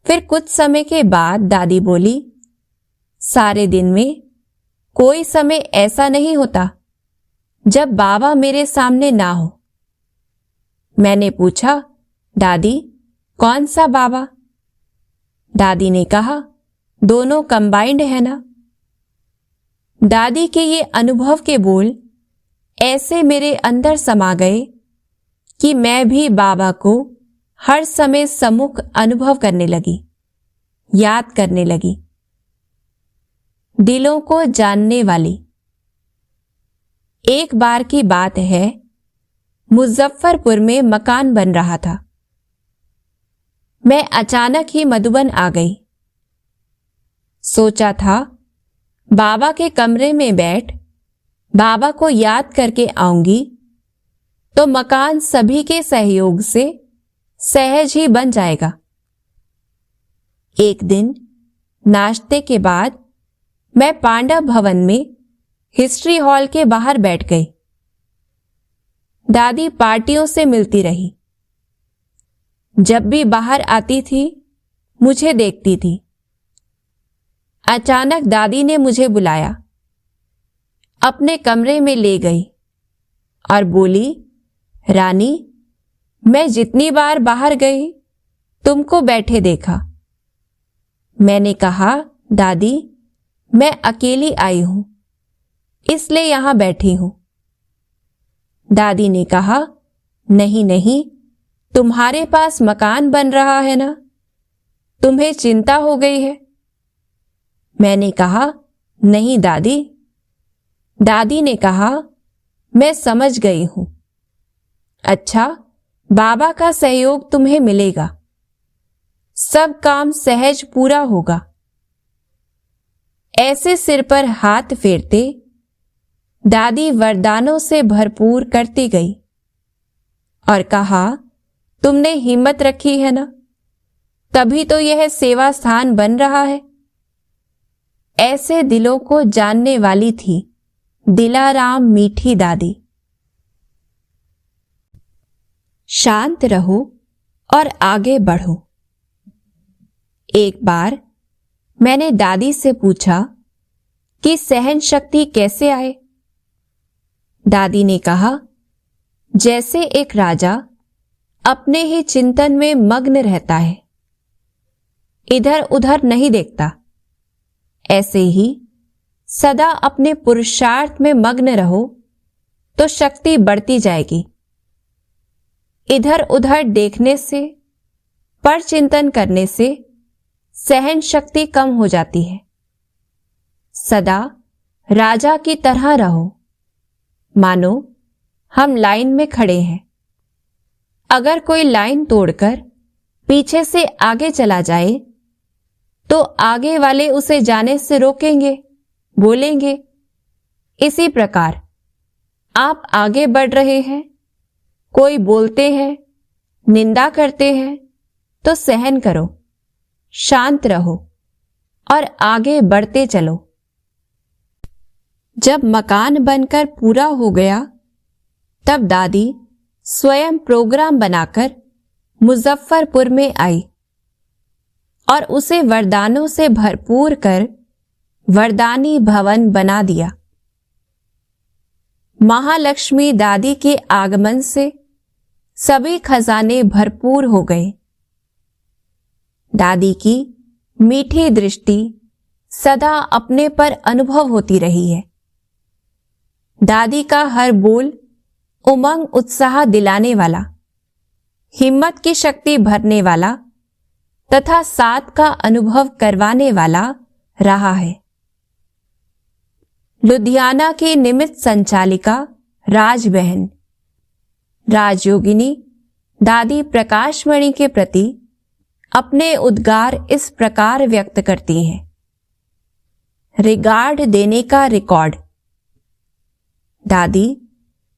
फिर कुछ समय के बाद दादी बोली, सारे दिन में कोई समय ऐसा नहीं होता जब बाबा मेरे सामने ना हो। मैंने पूछा, दादी कौन सा बाबा? दादी ने कहा, दोनों कंबाइंड है ना। दादी के ये अनुभव के बोल ऐसे मेरे अंदर समा गए कि मैं भी बाबा को हर समय सम्मुख अनुभव करने लगी, याद करने लगी। दिलों को जानने वाली। एक बार की बात है, मुजफ्फरपुर में मकान बन रहा था। मैं अचानक ही मधुबन आ गई। सोचा था बाबा के कमरे में बैठ बाबा को याद करके आऊंगी तो मकान सभी के सहयोग से सहज ही बन जाएगा। एक दिन नाश्ते के बाद मैं पांडव भवन में हिस्ट्री हॉल के बाहर बैठ गई। दादी पार्टियों से मिलती रही। जब भी बाहर आती थी मुझे देखती थी। अचानक दादी ने मुझे बुलाया, अपने कमरे में ले गई और बोली, रानी, मैं जितनी बार बाहर गई तुमको बैठे देखा। मैंने कहा, दादी, मैं अकेली आई हूं इसलिए यहां बैठी हूं। दादी ने कहा, नहीं नहीं, तुम्हारे पास मकान बन रहा है ना, तुम्हें चिंता हो गई है। मैंने कहा, नहीं दादी। दादी ने कहा, मैं समझ गई हूं। अच्छा, बाबा का सहयोग तुम्हें मिलेगा, सब काम सहज पूरा होगा। ऐसे सिर पर हाथ फेरते दादी वरदानों से भरपूर करती गई और कहा, तुमने हिम्मत रखी है ना, तभी तो यह सेवा स्थान बन रहा है। ऐसे दिलों को जानने वाली थी दिलाराम मीठी दादी। शांत रहो और आगे बढ़ो। एक बार मैंने दादी से पूछा कि सहन शक्ति कैसे आए। दादी ने कहा, जैसे एक राजा अपने ही चिंतन में मग्न रहता है, इधर उधर नहीं देखता, ऐसे ही सदा अपने पुरुषार्थ में मग्न रहो तो शक्ति बढ़ती जाएगी। इधर उधर देखने से, पर चिंतन करने से सहन शक्ति कम हो जाती है। सदा राजा की तरह रहो, मानो हम लाइन में खड़े हैं। अगर कोई लाइन तोड़कर पीछे से आगे चला जाए तो आगे वाले उसे जाने से रोकेंगे, बोलेंगे। इसी प्रकार आप आगे बढ़ रहे हैं, कोई बोलते हैं, निंदा करते हैं तो सहन करो, शांत रहो और आगे बढ़ते चलो। जब मकान बनकर पूरा हो गया तब दादी स्वयं प्रोग्राम बनाकर मुजफ्फरपुर में आई और उसे वरदानों से भरपूर कर वरदानी भवन बना दिया। महालक्ष्मी दादी के आगमन से सभी खजाने भरपूर हो गए। दादी की मीठी दृष्टि सदा अपने पर अनुभव होती रही है। दादी का हर बोल उमंग उत्साह दिलाने वाला, हिम्मत की शक्ति भरने वाला तथा साथ का अनुभव करवाने वाला रहा है। लुधियाना की निमित्त संचालिका राजबहन राजयोगिनी दादी प्रकाशमणि के प्रति अपने उद्गार इस प्रकार व्यक्त करती हैं। रिगार्ड देने का रिकॉर्ड। दादी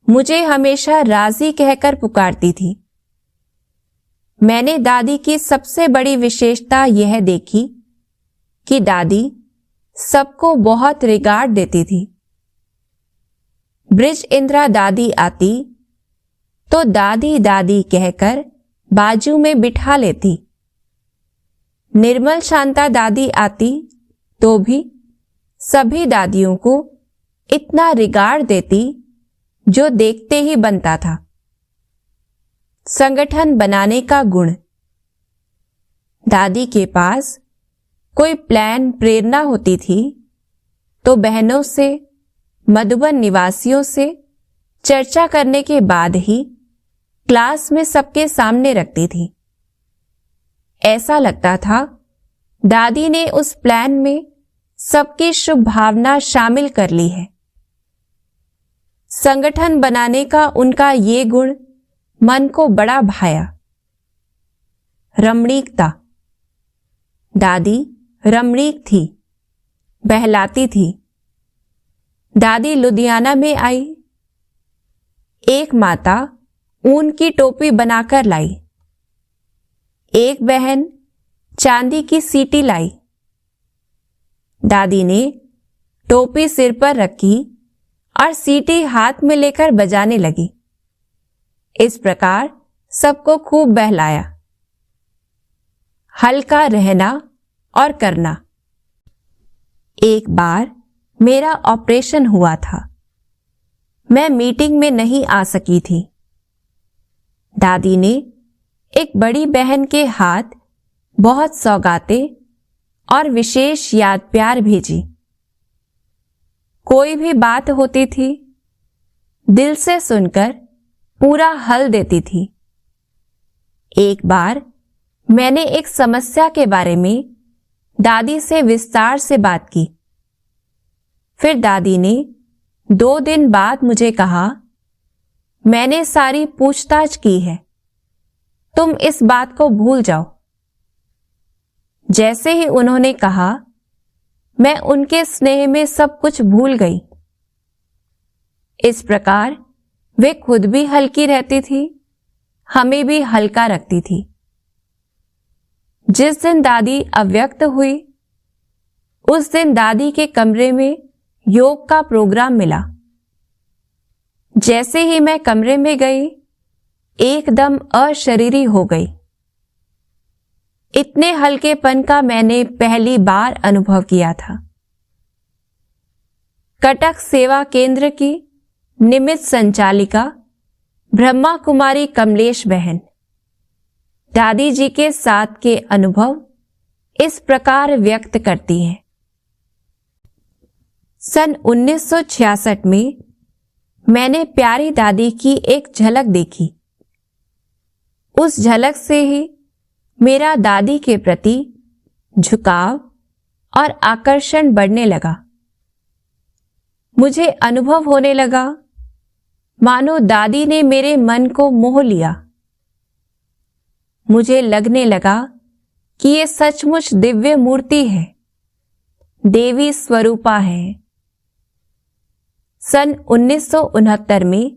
मुझे हमेशा राजी कहकर पुकारती थी। मैंने दादी की सबसे बड़ी विशेषता यह देखी कि दादी सबको बहुत रिगार्ड देती थी। ब्रिज इंद्रा दादी आती तो दादी दादी कहकर बाजू में बिठा लेती। निर्मल शांता दादी आती तो भी सभी दादियों को इतना रिगार्ड देती जो देखते ही बनता था। संगठन बनाने का गुण। दादी के पास कोई प्लान प्रेरणा होती थी तो बहनों से, मधुबन निवासियों से चर्चा करने के बाद ही क्लास में सबके सामने रखती थी। ऐसा लगता था दादी ने उस प्लान में सबकी शुभ भावना शामिल कर ली है। संगठन बनाने का उनका ये गुण मन को बड़ा भाया। रमणीकता। दादी रमणीक थी, बहलाती थी, दादी लुधियाना में आई। एक माता ऊन की टोपी बनाकर लाई। एक बहन चांदी की सीटी लाई। दादी ने टोपी सिर पर रखी और सीटी हाथ में लेकर बजाने लगी। इस प्रकार सबको खूब बहलाया। हल्का रहना और करना। एक बार मेरा ऑपरेशन हुआ था। मैं मीटिंग में नहीं आ सकी थी। दादी ने एक बड़ी बहन के हाथ बहुत सौगातें और विशेष याद प्यार भेजी। कोई भी बात होती थी, दिल से सुनकर पूरा हल देती थी। एक बार मैंने एक समस्या के बारे में दादी से विस्तार से बात की। फिर दादी ने 2 दिन बाद मुझे कहा, मैंने सारी पूछताछ की है, तुम इस बात को भूल जाओ। जैसे ही उन्होंने कहा, मैं उनके स्नेह में सब कुछ भूल गई। इस प्रकार वे खुद भी हल्की रहती थी, हमें भी हल्का रखती थी। जिस दिन दादी अव्यक्त हुई, उस दिन दादी के कमरे में योग का प्रोग्राम मिला। जैसे ही मैं कमरे में गई, एकदम अशरीरी हो गई। इतने हल्केपन का मैंने पहली बार अनुभव किया था। कटक सेवा केंद्र की निमित्त संचालिका ब्रह्मा कुमारी कमलेश बहन दादी जी के साथ के अनुभव इस प्रकार व्यक्त करती हैं। सन 1966 में मैंने प्यारी दादी की एक झलक देखी। उस झलक से ही मेरा दादी के प्रति झुकाव और आकर्षण बढ़ने लगा। मुझे अनुभव होने लगा मानो दादी ने मेरे मन को मोह लिया। मुझे लगने लगा कि ये सचमुच दिव्य मूर्ति है, देवी स्वरूपा है। सन 1969 में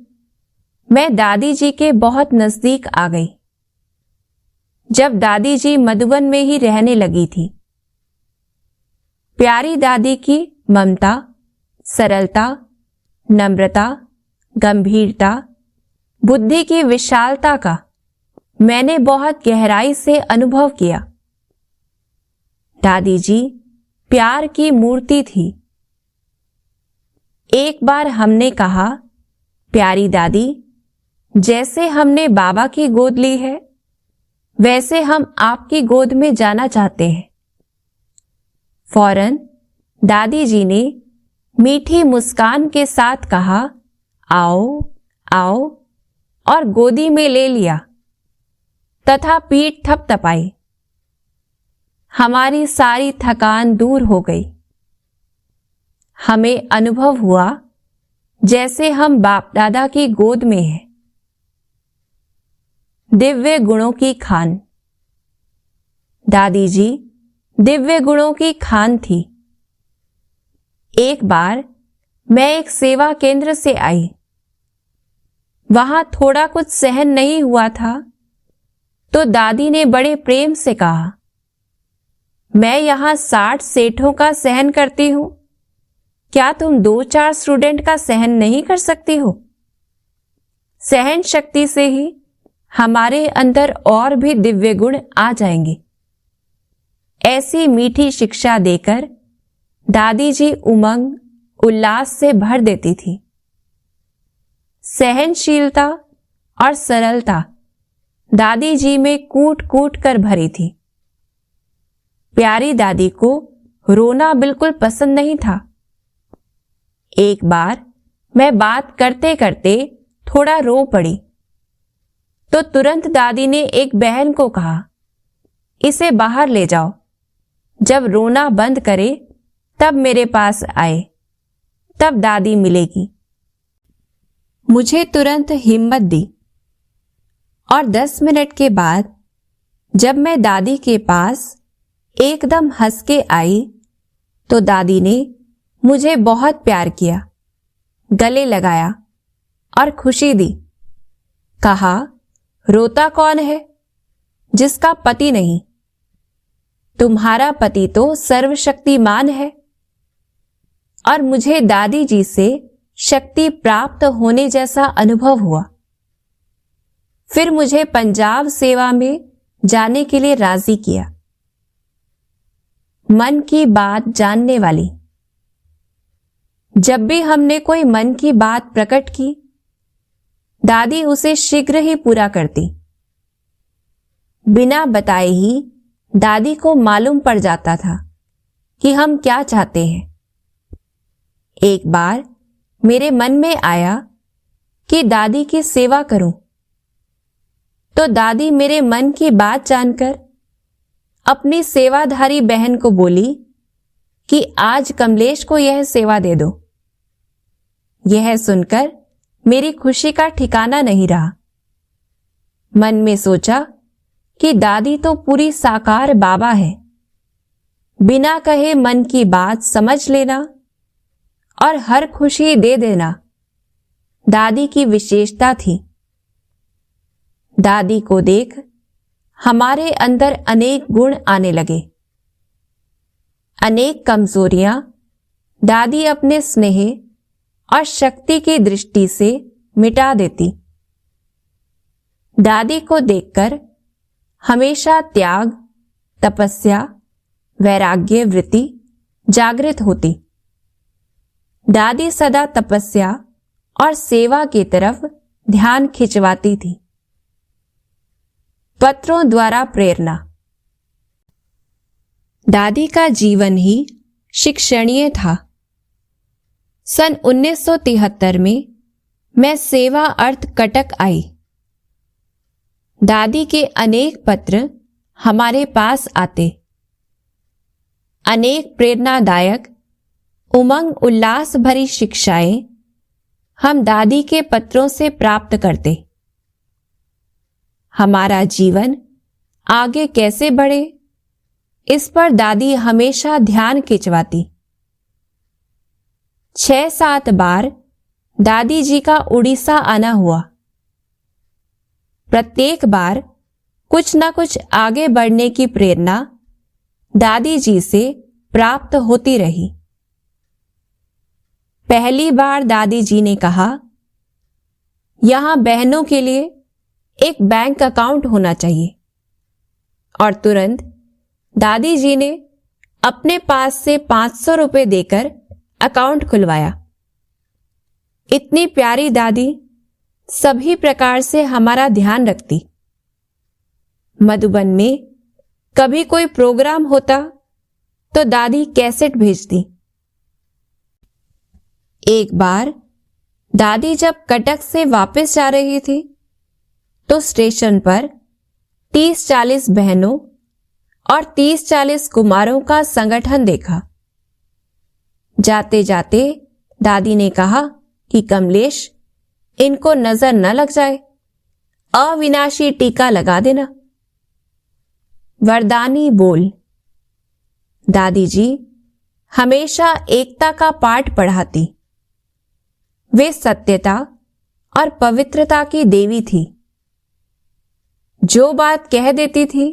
मैं दादी जी के बहुत नजदीक आ गई, जब दादी जी मधुबन में ही रहने लगी थी। प्यारी दादी की ममता, सरलता, नम्रता, गंभीरता, बुद्धि की विशालता का मैंने बहुत गहराई से अनुभव किया। दादी जी प्यार की मूर्ति थी। एक बार हमने कहा, प्यारी दादी, जैसे हमने बाबा की गोद ली है, वैसे हम आपकी गोद में जाना चाहते हैं। फौरन दादी जी ने मीठी मुस्कान के साथ कहा, आओ आओ, और गोदी में ले लिया तथा पीठ थपथपाई। हमारी सारी थकान दूर हो गई। हमें अनुभव हुआ जैसे हम बाप दादा की गोद में हैं। दिव्य गुणों की खान। दादी जी दिव्य गुणों की खान थी। एक बार मैं एक सेवा केंद्र से आई। वहां थोड़ा कुछ सहन नहीं हुआ था, तो दादी ने बड़े प्रेम से कहा, मैं यहां 60 सेठों का सहन करती हूं, क्या तुम 2-4 स्टूडेंट का सहन नहीं कर सकती हो? सहन शक्ति से ही हमारे अंदर और भी दिव्य गुण आ जाएंगे। ऐसी मीठी शिक्षा देकर दादी जी उमंग, उल्लास से भर देती थी। सहनशीलता और सरलता दादी जी में कूट कूट कर भरी थी। प्यारी दादी को रोना बिल्कुल पसंद नहीं था। एक बार मैं बात करते करते थोड़ा रो पड़ी, तो तुरंत दादी ने एक बहन को कहा, इसे बाहर ले जाओ, जब रोना बंद करे तब मेरे पास आए, तब दादी मिलेगी। मुझे तुरंत हिम्मत दी और 10 मिनट के बाद जब मैं दादी के पास एकदम हंस के आई, तो दादी ने मुझे बहुत प्यार किया गले लगाया और खुशी दी। कहा, रोता कौन है जिसका पति नहीं? तुम्हारा पति तो सर्वशक्तिमान है। और मुझे दादी जी से शक्ति प्राप्त होने जैसा अनुभव हुआ। फिर मुझे पंजाब सेवा में जाने के लिए राजी किया। मन की बात जानने वाली। जब भी हमने कोई मन की बात प्रकट की, दादी उसे शीघ्र ही पूरा करती। बिना बताए ही दादी को मालूम पड़ जाता था कि हम क्या चाहते हैं। एक बार मेरे मन में आया कि दादी की सेवा करूं, तो दादी मेरे मन की बात जानकर अपनी सेवाधारी बहन को बोली कि आज कमलेश को यह सेवा दे दो। यह सुनकर मेरी खुशी का ठिकाना नहीं रहा। मन में सोचा कि दादी तो पूरी साकार बाबा है। बिना कहे मन की बात समझ लेना और हर खुशी दे देना दादी की विशेषता थी। दादी को देख हमारे अंदर अनेक गुण आने लगे। अनेक कमजोरियां दादी अपने स्नेह और शक्ति की दृष्टि से मिटा देती। दादी को देखकर हमेशा त्याग, तपस्या, वैराग्य वृत्ति जागृत होती। दादी सदा तपस्या और सेवा की तरफ ध्यान खिंचवाती थी। पत्रों द्वारा प्रेरणा। दादी का जीवन ही शिक्षणीय था। सन 1973 में मैं सेवा अर्थ कटक आई। दादी के अनेक पत्र हमारे पास आते। अनेक प्रेरणादायक, उमंग उल्लास भरी शिक्षाएं हम दादी के पत्रों से प्राप्त करते। हमारा जीवन आगे कैसे बढ़े, इस पर दादी हमेशा ध्यान खिंचवाती। 6-7 बार दादी जी का उड़ीसा आना हुआ। प्रत्येक बार कुछ न कुछ आगे बढ़ने की प्रेरणा दादी जी से प्राप्त होती रही। पहली बार दादी जी ने कहा, यहां बहनों के लिए एक बैंक अकाउंट होना चाहिए। और तुरंत दादी जी ने अपने पास से 500 रुपए देकर अकाउंट खुलवाया। इतनी प्यारी दादी सभी प्रकार से हमारा ध्यान रखती। मधुबन में कभी कोई प्रोग्राम होता तो दादी कैसेट भेजती। एक बार दादी जब कटक से वापस जा रही थी तो स्टेशन पर 30-40 बहनों और 30-40 कुमारों का संगठन देखा। जाते जाते दादी ने कहा कि कमलेश, इनको नजर न लग जाए, अविनाशी टीका लगा देना। वरदानी बोल। दादी जी हमेशा एकता का पाठ पढ़ाती। वे सत्यता और पवित्रता की देवी थी। जो बात कह देती थी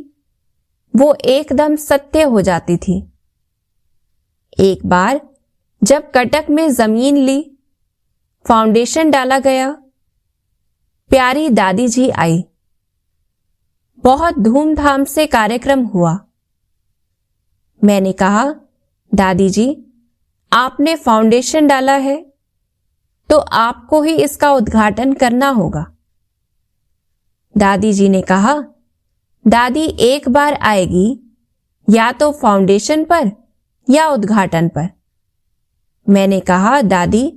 वो एकदम सत्य हो जाती थी। एक बार जब कटक में जमीन ली, फाउंडेशन डाला गया, प्यारी दादी जी आई। बहुत धूमधाम से कार्यक्रम हुआ। मैंने कहा, दादी जी, आपने फाउंडेशन डाला है तो आपको ही इसका उद्घाटन करना होगा। दादी जी ने कहा, दादी एक बार आएगी या तो फाउंडेशन पर या उद्घाटन पर। मैंने कहा, दादी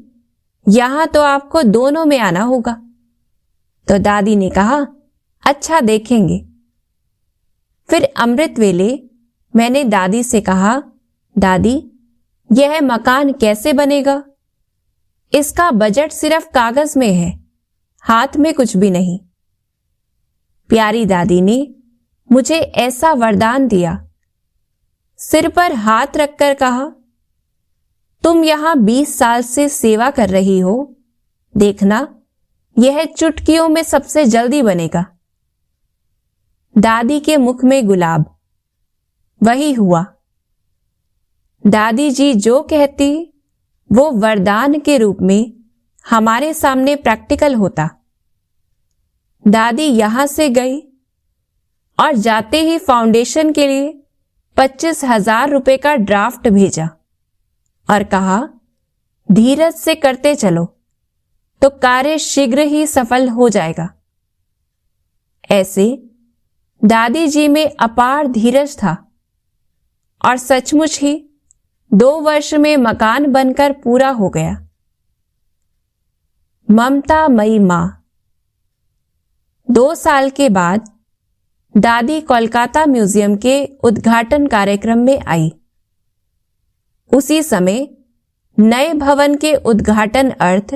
यहां तो आपको दोनों में आना होगा। तो दादी ने कहा, अच्छा देखेंगे। फिर अमृत वेले मैंने दादी से कहा, दादी यह मकान कैसे बनेगा? इसका बजट सिर्फ कागज में है, हाथ में कुछ भी नहीं। प्यारी दादी ने मुझे ऐसा वरदान दिया, सिर पर हाथ रखकर कहा, तुम यहां 20 साल से सेवा कर रही हो, देखना यह चुटकियों में सबसे जल्दी बनेगा। दादी के मुख में गुलाब। वही हुआ। दादी जी जो कहती वो वरदान के रूप में हमारे सामने प्रैक्टिकल होता। दादी यहां से गई और जाते ही फाउंडेशन के लिए 25,000 रुपए का ड्राफ्ट भेजा और कहा, धीरज से करते चलो तो कार्य शीघ्र ही सफल हो जाएगा। ऐसे दादी जी में अपार धीरज था और सचमुच ही 2 वर्ष में मकान बनकर पूरा हो गया। ममता मई मां। 2 साल के बाद दादी कोलकाता म्यूजियम के उद्घाटन कार्यक्रम में आई। उसी समय नए भवन के उद्घाटन अर्थ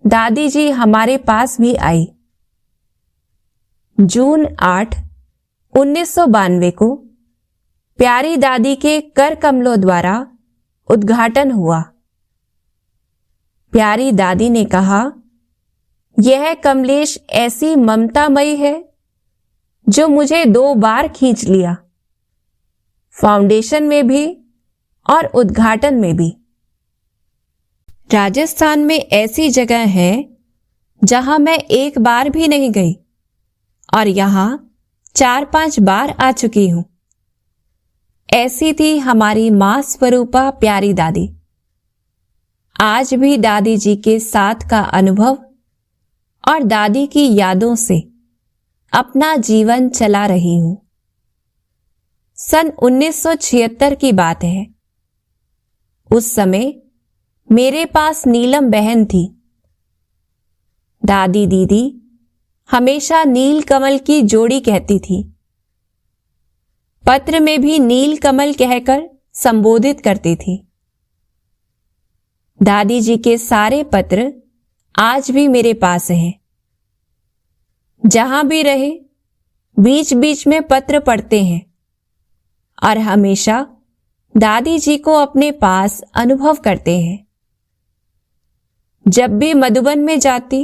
दादी जी हमारे पास भी आई। जून 8, 1992 को प्यारी दादी के कर कमलों द्वारा उद्घाटन हुआ। प्यारी दादी ने कहा, यह कमलेश ऐसी ममतामयी है जो मुझे 2 बार खींच लिया, फाउंडेशन में भी और उद्घाटन में भी। राजस्थान में ऐसी जगह है जहां मैं एक बार भी नहीं गई और यहां 4-5 बार आ चुकी हूं। ऐसी थी हमारी मां स्वरूपा प्यारी दादी। आज भी दादी जी के साथ का अनुभव और दादी की यादों से अपना जीवन चला रही हूं। सन 1976 की बात है। उस समय मेरे पास नीलम बहन थी। दादी दीदी हमेशा नील कमल की जोड़ी कहती थी। पत्र में भी नील कमल कहकर संबोधित करती थी। दादी जी के सारे पत्र आज भी मेरे पास हैं। जहां भी रहे बीच बीच में पत्र पढ़ते हैं और हमेशा दादी जी को अपने पास अनुभव करते हैं। जब भी मधुबन में जाती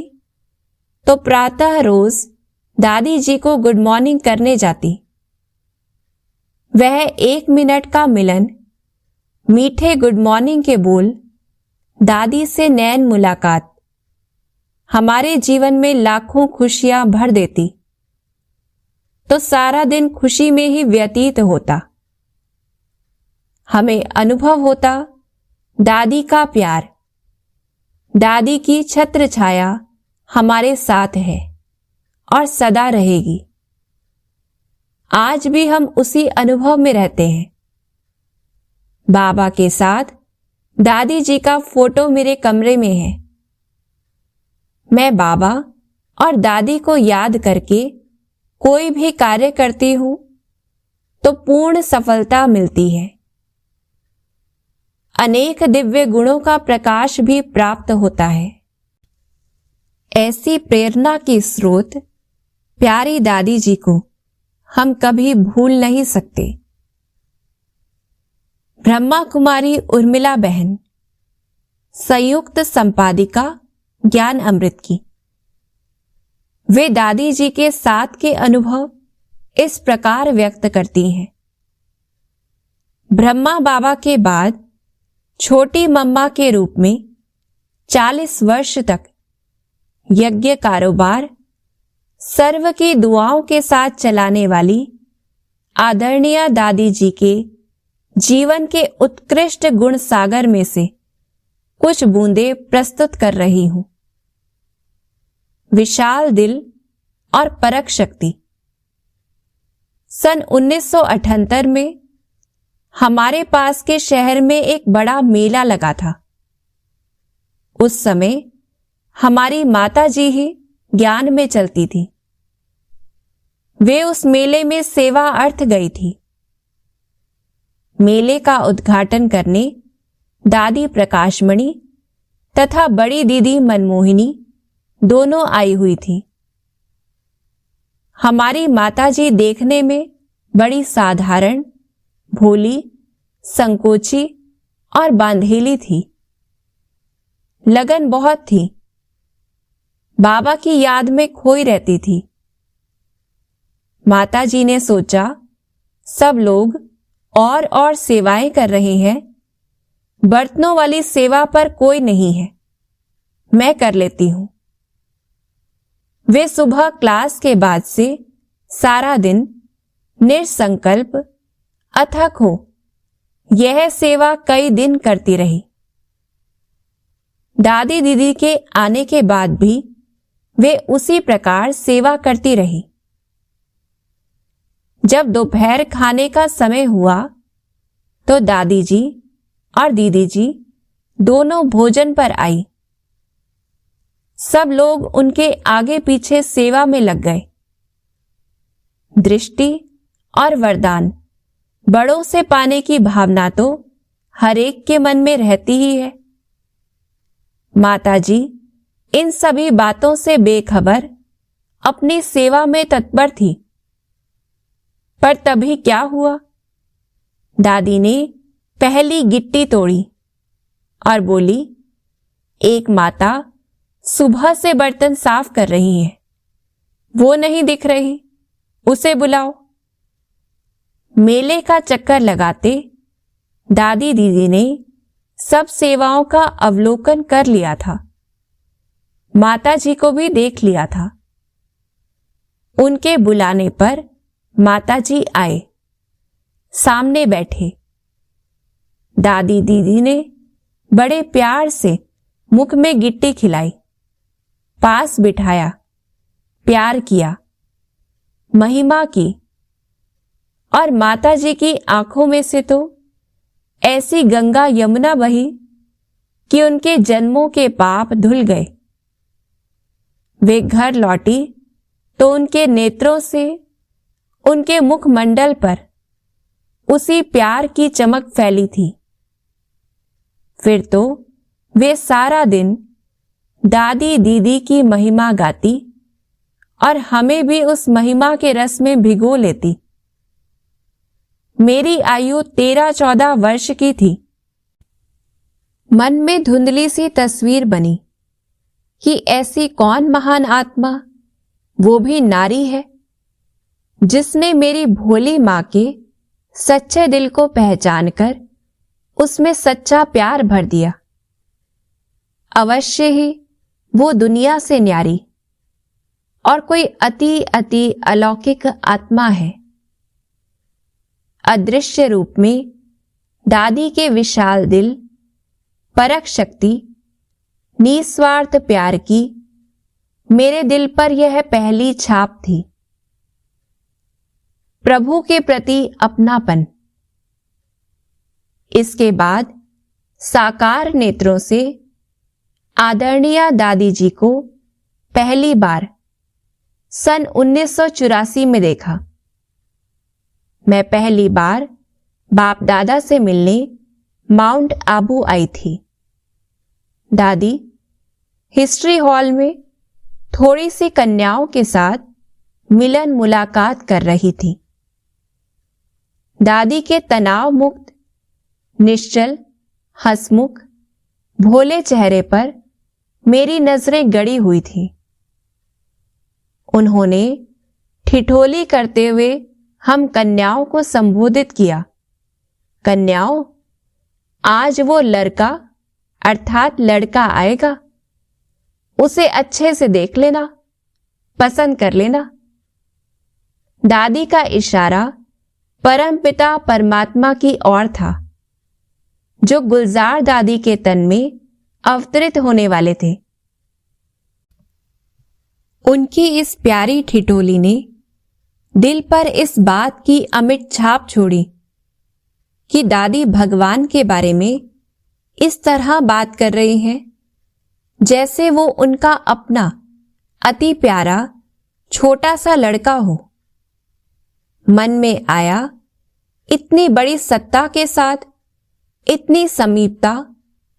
तो प्रातः रोज दादी जी को गुड मॉर्निंग करने जाती। वह 1 मिनट का मिलन, मीठे गुड मॉर्निंग के बोल, दादी से नैन मुलाकात हमारे जीवन में लाखों खुशियां भर देती तो सारा दिन खुशी में ही व्यतीत होता। हमें अनुभव होता दादी का प्यार, दादी की छत्र छाया हमारे साथ है और सदा रहेगी। आज भी हम उसी अनुभव में रहते हैं। बाबा के साथ दादी जी का फोटो मेरे कमरे में है। मैं बाबा और दादी को याद करके कोई भी कार्य करती हूं तो पूर्ण सफलता मिलती है। अनेक दिव्य गुणों का प्रकाश भी प्राप्त होता है। ऐसी प्रेरणा की स्रोत प्यारी दादी जी को हम कभी भूल नहीं सकते। ब्रह्मा कुमारी उर्मिला बहन, संयुक्त संपादिका ज्ञान अमृत की। वे दादी जी के साथ के अनुभव इस प्रकार व्यक्त करती हैं। ब्रह्मा बाबा के बाद छोटी मम्मा के रूप में 40 वर्ष तक यज्ञ कारोबार सर्व की दुआओं के साथ चलाने वाली आदरणीय दादी जी के जीवन के उत्कृष्ट गुण सागर में से कुछ बूंदें प्रस्तुत कर रही हूं। विशाल दिल और परख शक्ति। सन 1978 में हमारे पास के शहर में एक बड़ा मेला लगा था। उस समय हमारी माता जी ही ज्ञान में चलती थी। वे उस मेले में सेवा अर्थ गई थी। मेले का उद्घाटन करने दादी प्रकाशमणि तथा बड़ी दीदी मनमोहिनी दोनों आई हुई थी। हमारी माताजी देखने में बड़ी साधारण, भोली, संकोची और बांधेली थी। लगन बहुत थी। बाबा की याद में खोई रहती थी। माताजी ने सोचा, सब लोग और सेवाएं कर रहे हैं, बर्तनों वाली सेवा पर कोई नहीं है, मैं कर लेती हूं। वे सुबह क्लास के बाद से सारा दिन निसंकल्प अथक हो यह सेवा कई दिन करती रही। दादी दीदी के आने के बाद भी वे उसी प्रकार सेवा करती रही। जब दोपहर खाने का समय हुआ तो दादी जी और दीदी जी दोनों भोजन पर आई। सब लोग उनके आगे पीछे सेवा में लग गए। दृष्टि और वरदान बड़ों से पाने की भावना तो हर एक के मन में रहती ही है। माताजी इन सभी बातों से बेखबर अपनी सेवा में तत्पर थी। पर तभी क्या हुआ? दादी ने पहली गिट्टी तोड़ी और बोली, एक माता सुबह से बर्तन साफ कर रही है, वो नहीं दिख रही, उसे बुलाओ। मेले का चक्कर लगाते दादी दीदी ने सब सेवाओं का अवलोकन कर लिया था। माताजी को भी देख लिया था। उनके बुलाने पर माताजी आए, सामने बैठे। दादी दीदी ने बड़े प्यार से मुख में गिट्टी खिलाई, पास बिठाया, प्यार किया, महिमा की। और माताजी की आंखों में से तो ऐसी गंगा यमुना बही कि उनके जन्मों के पाप धुल गए। वे घर लौटी तो उनके नेत्रों से उनके मुखमंडल पर उसी प्यार की चमक फैली थी। फिर तो वे सारा दिन दादी दीदी की महिमा गाती और हमें भी उस महिमा के रस में भिगो लेती। मेरी आयु 13-14 वर्ष की थी। मन में धुंधली सी तस्वीर बनी कि ऐसी कौन महान आत्मा, वो भी नारी है, जिसने मेरी भोली मां के सच्चे दिल को पहचानकर उसमें सच्चा प्यार भर दिया। अवश्य ही वो दुनिया से न्यारी और कोई अति अति अलौकिक आत्मा है। अदृश्य रूप में दादी के विशाल दिल, परख शक्ति, निस्वार्थ प्यार की मेरे दिल पर यह पहली छाप थी। प्रभु के प्रति अपनापन। इसके बाद साकार नेत्रों से आदरणीय दादी जी को पहली बार सन 1984 में देखा। मैं पहली बार बाप दादा से मिलने माउंट आबू आई थी। दादी हिस्ट्री हॉल में थोड़ी सी कन्याओं के साथ मिलन मुलाकात कर रही थी। दादी के तनाव मुक्त, निश्चल, हंसमुख, भोले चेहरे पर मेरी नजरें गड़ी हुई थी। उन्होंने ठिठोली करते हुए हम कन्याओं को संबोधित किया। कन्याओं, आज वो लड़का अर्थात लड़का आएगा, उसे अच्छे से देख लेना, पसंद कर लेना। दादी का इशारा परमपिता परमात्मा की ओर था, जो गुलजार दादी के तन में अवतरित होने वाले थे। उनकी इस प्यारी ठिठोली ने दिल पर इस बात की अमिट छाप छोड़ी कि दादी भगवान के बारे में इस तरह बात कर रही हैं जैसे वो उनका अपना अति प्यारा छोटा सा लड़का हो। मन में आया, इतनी बड़ी सत्ता के साथ इतनी समीपता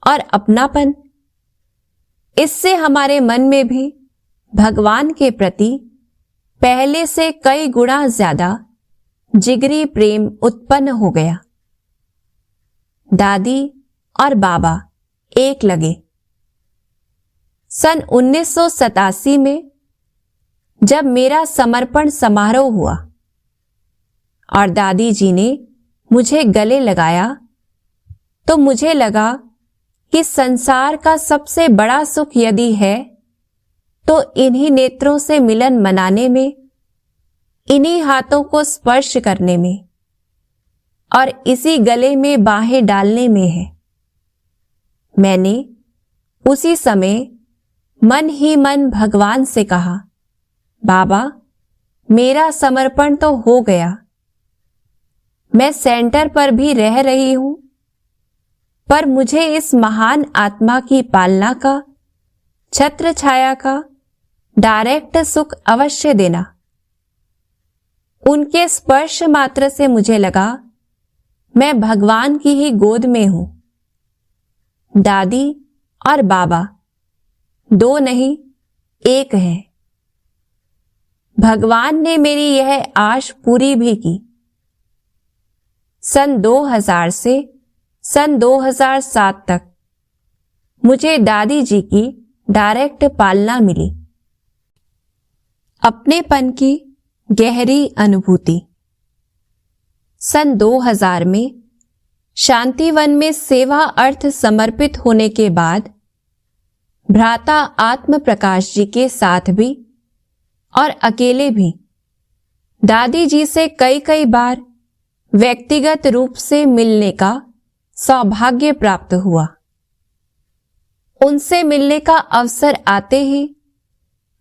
और अपनापन, इससे हमारे मन में भी भगवान के प्रति पहले से कई गुना ज्यादा जिगरी प्रेम उत्पन्न हो गया। दादी और बाबा एक लगे। सन 1987 में जब मेरा समर्पण समारोह हुआ और दादी जी ने मुझे गले लगाया, तो मुझे लगा कि संसार का सबसे बड़ा सुख यदि है तो इन्हीं नेत्रों से मिलन मनाने में, इन्हीं हाथों को स्पर्श करने में और इसी गले में बाहें डालने में है। मैंने उसी समय मन ही मन भगवान से कहा, बाबा मेरा समर्पण तो हो गया, मैं सेंटर पर भी रह रही हूं, पर मुझे इस महान आत्मा की पालना का, छत्र छाया का डायरेक्ट सुख अवश्य देना। उनके स्पर्श मात्र से मुझे लगा मैं भगवान की ही गोद में हूं। दादी और बाबा दो नहीं, एक है। भगवान ने मेरी यह आश पूरी भी की। सन 2000 से सन 2007 तक मुझे दादी जी की डायरेक्ट पालना मिली। अपनेपन की गहरी अनुभूति। सन 2000 में शांतिवन में सेवा अर्थ समर्पित होने के बाद भ्राता आत्म प्रकाश जी के साथ भी और अकेले भी दादी जी से कई बार व्यक्तिगत रूप से मिलने का सौभाग्य प्राप्त हुआ। उनसे मिलने का अवसर आते ही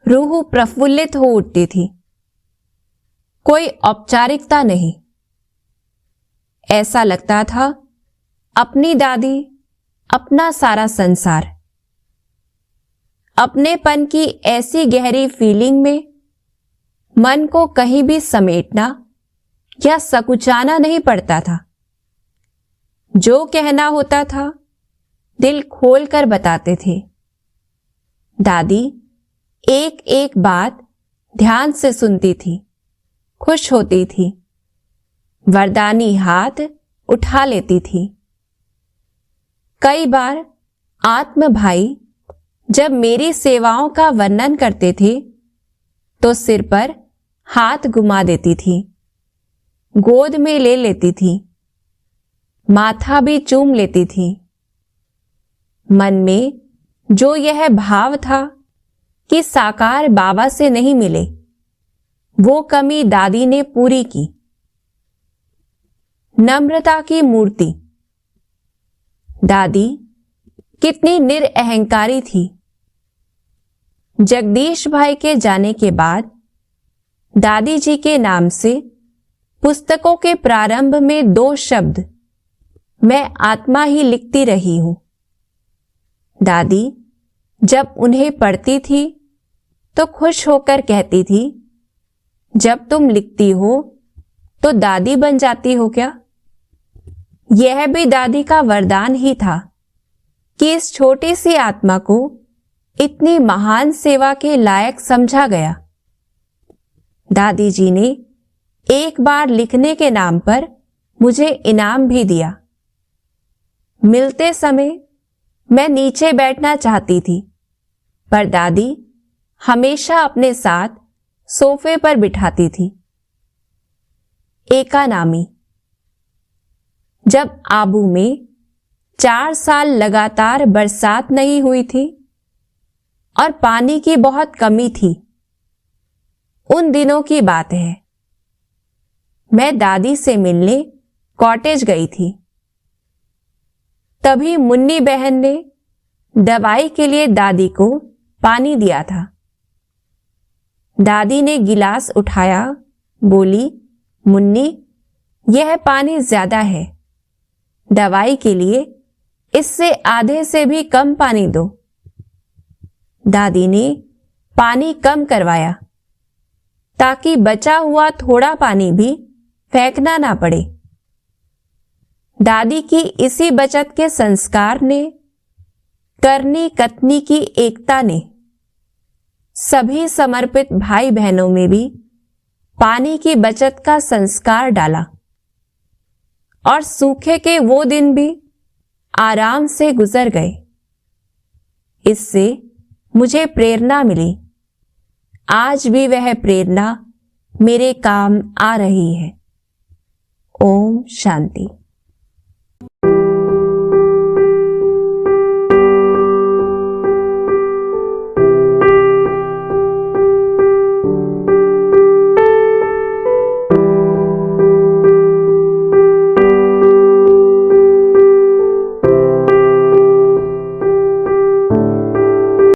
रूह प्रफुल्लित हो उठती थी। कोई औपचारिकता नहीं। ऐसा लगता था अपनी दादी, अपना सारा संसार। अपनेपन की ऐसी गहरी फीलिंग में मन को कहीं भी समेटना या सकुचाना नहीं पड़ता था। जो कहना होता था दिल खोलकर बताते थे। दादी एक एक बात ध्यान से सुनती थी, खुश होती थी, वरदानी हाथ उठा लेती थी। कई बार आत्म भाई जब मेरी सेवाओं का वर्णन करते थे तो सिर पर हाथ घुमा देती थी, गोद में ले लेती थी, माथा भी चूम लेती थी। मन में जो यह भाव था कि साकार बाबा से नहीं मिले, वो कमी दादी ने पूरी की। नम्रता की मूर्ति। दादी कितनी निरअहंकारी थी। जगदीश भाई के जाने के बाद दादी जी के नाम से पुस्तकों के प्रारंभ में 2 शब्द मैं आत्मा ही लिखती रही हूं। दादी जब उन्हें पढ़ती थी तो खुश होकर कहती थी, जब तुम लिखती हो तो दादी बन जाती हो क्या? यह भी दादी का वरदान ही था कि इस छोटी सी आत्मा को इतनी महान सेवा के लायक समझा गया। दादी जी ने एक बार लिखने के नाम पर मुझे इनाम भी दिया। मिलते समय मैं नीचे बैठना चाहती थी, पर दादी हमेशा अपने साथ सोफे पर बिठाती थी। एकानामी। जब आबू में 4 साल लगातार बरसात नहीं हुई थी और पानी की बहुत कमी थी, उन दिनों की बात है। मैं दादी से मिलने कॉटेज गई थी। तभी मुन्नी बहन ने दवाई के लिए दादी को पानी दिया था। दादी ने गिलास उठाया, बोली, मुन्नी यह पानी ज्यादा है, दवाई के लिए इससे आधे से भी कम पानी दो। दादी ने पानी कम करवाया ताकि बचा हुआ थोड़ा पानी भी फेंकना ना पड़े। दादी की इसी बचत के संस्कार ने, करनी कतनी की एकता ने सभी समर्पित भाई बहनों में भी पानी की बचत का संस्कार डाला। और सूखे के वो दिन भी आराम से गुजर गए। इससे मुझे प्रेरणा मिली। आज भी वह प्रेरणा मेरे काम आ रही है। ओम शांति।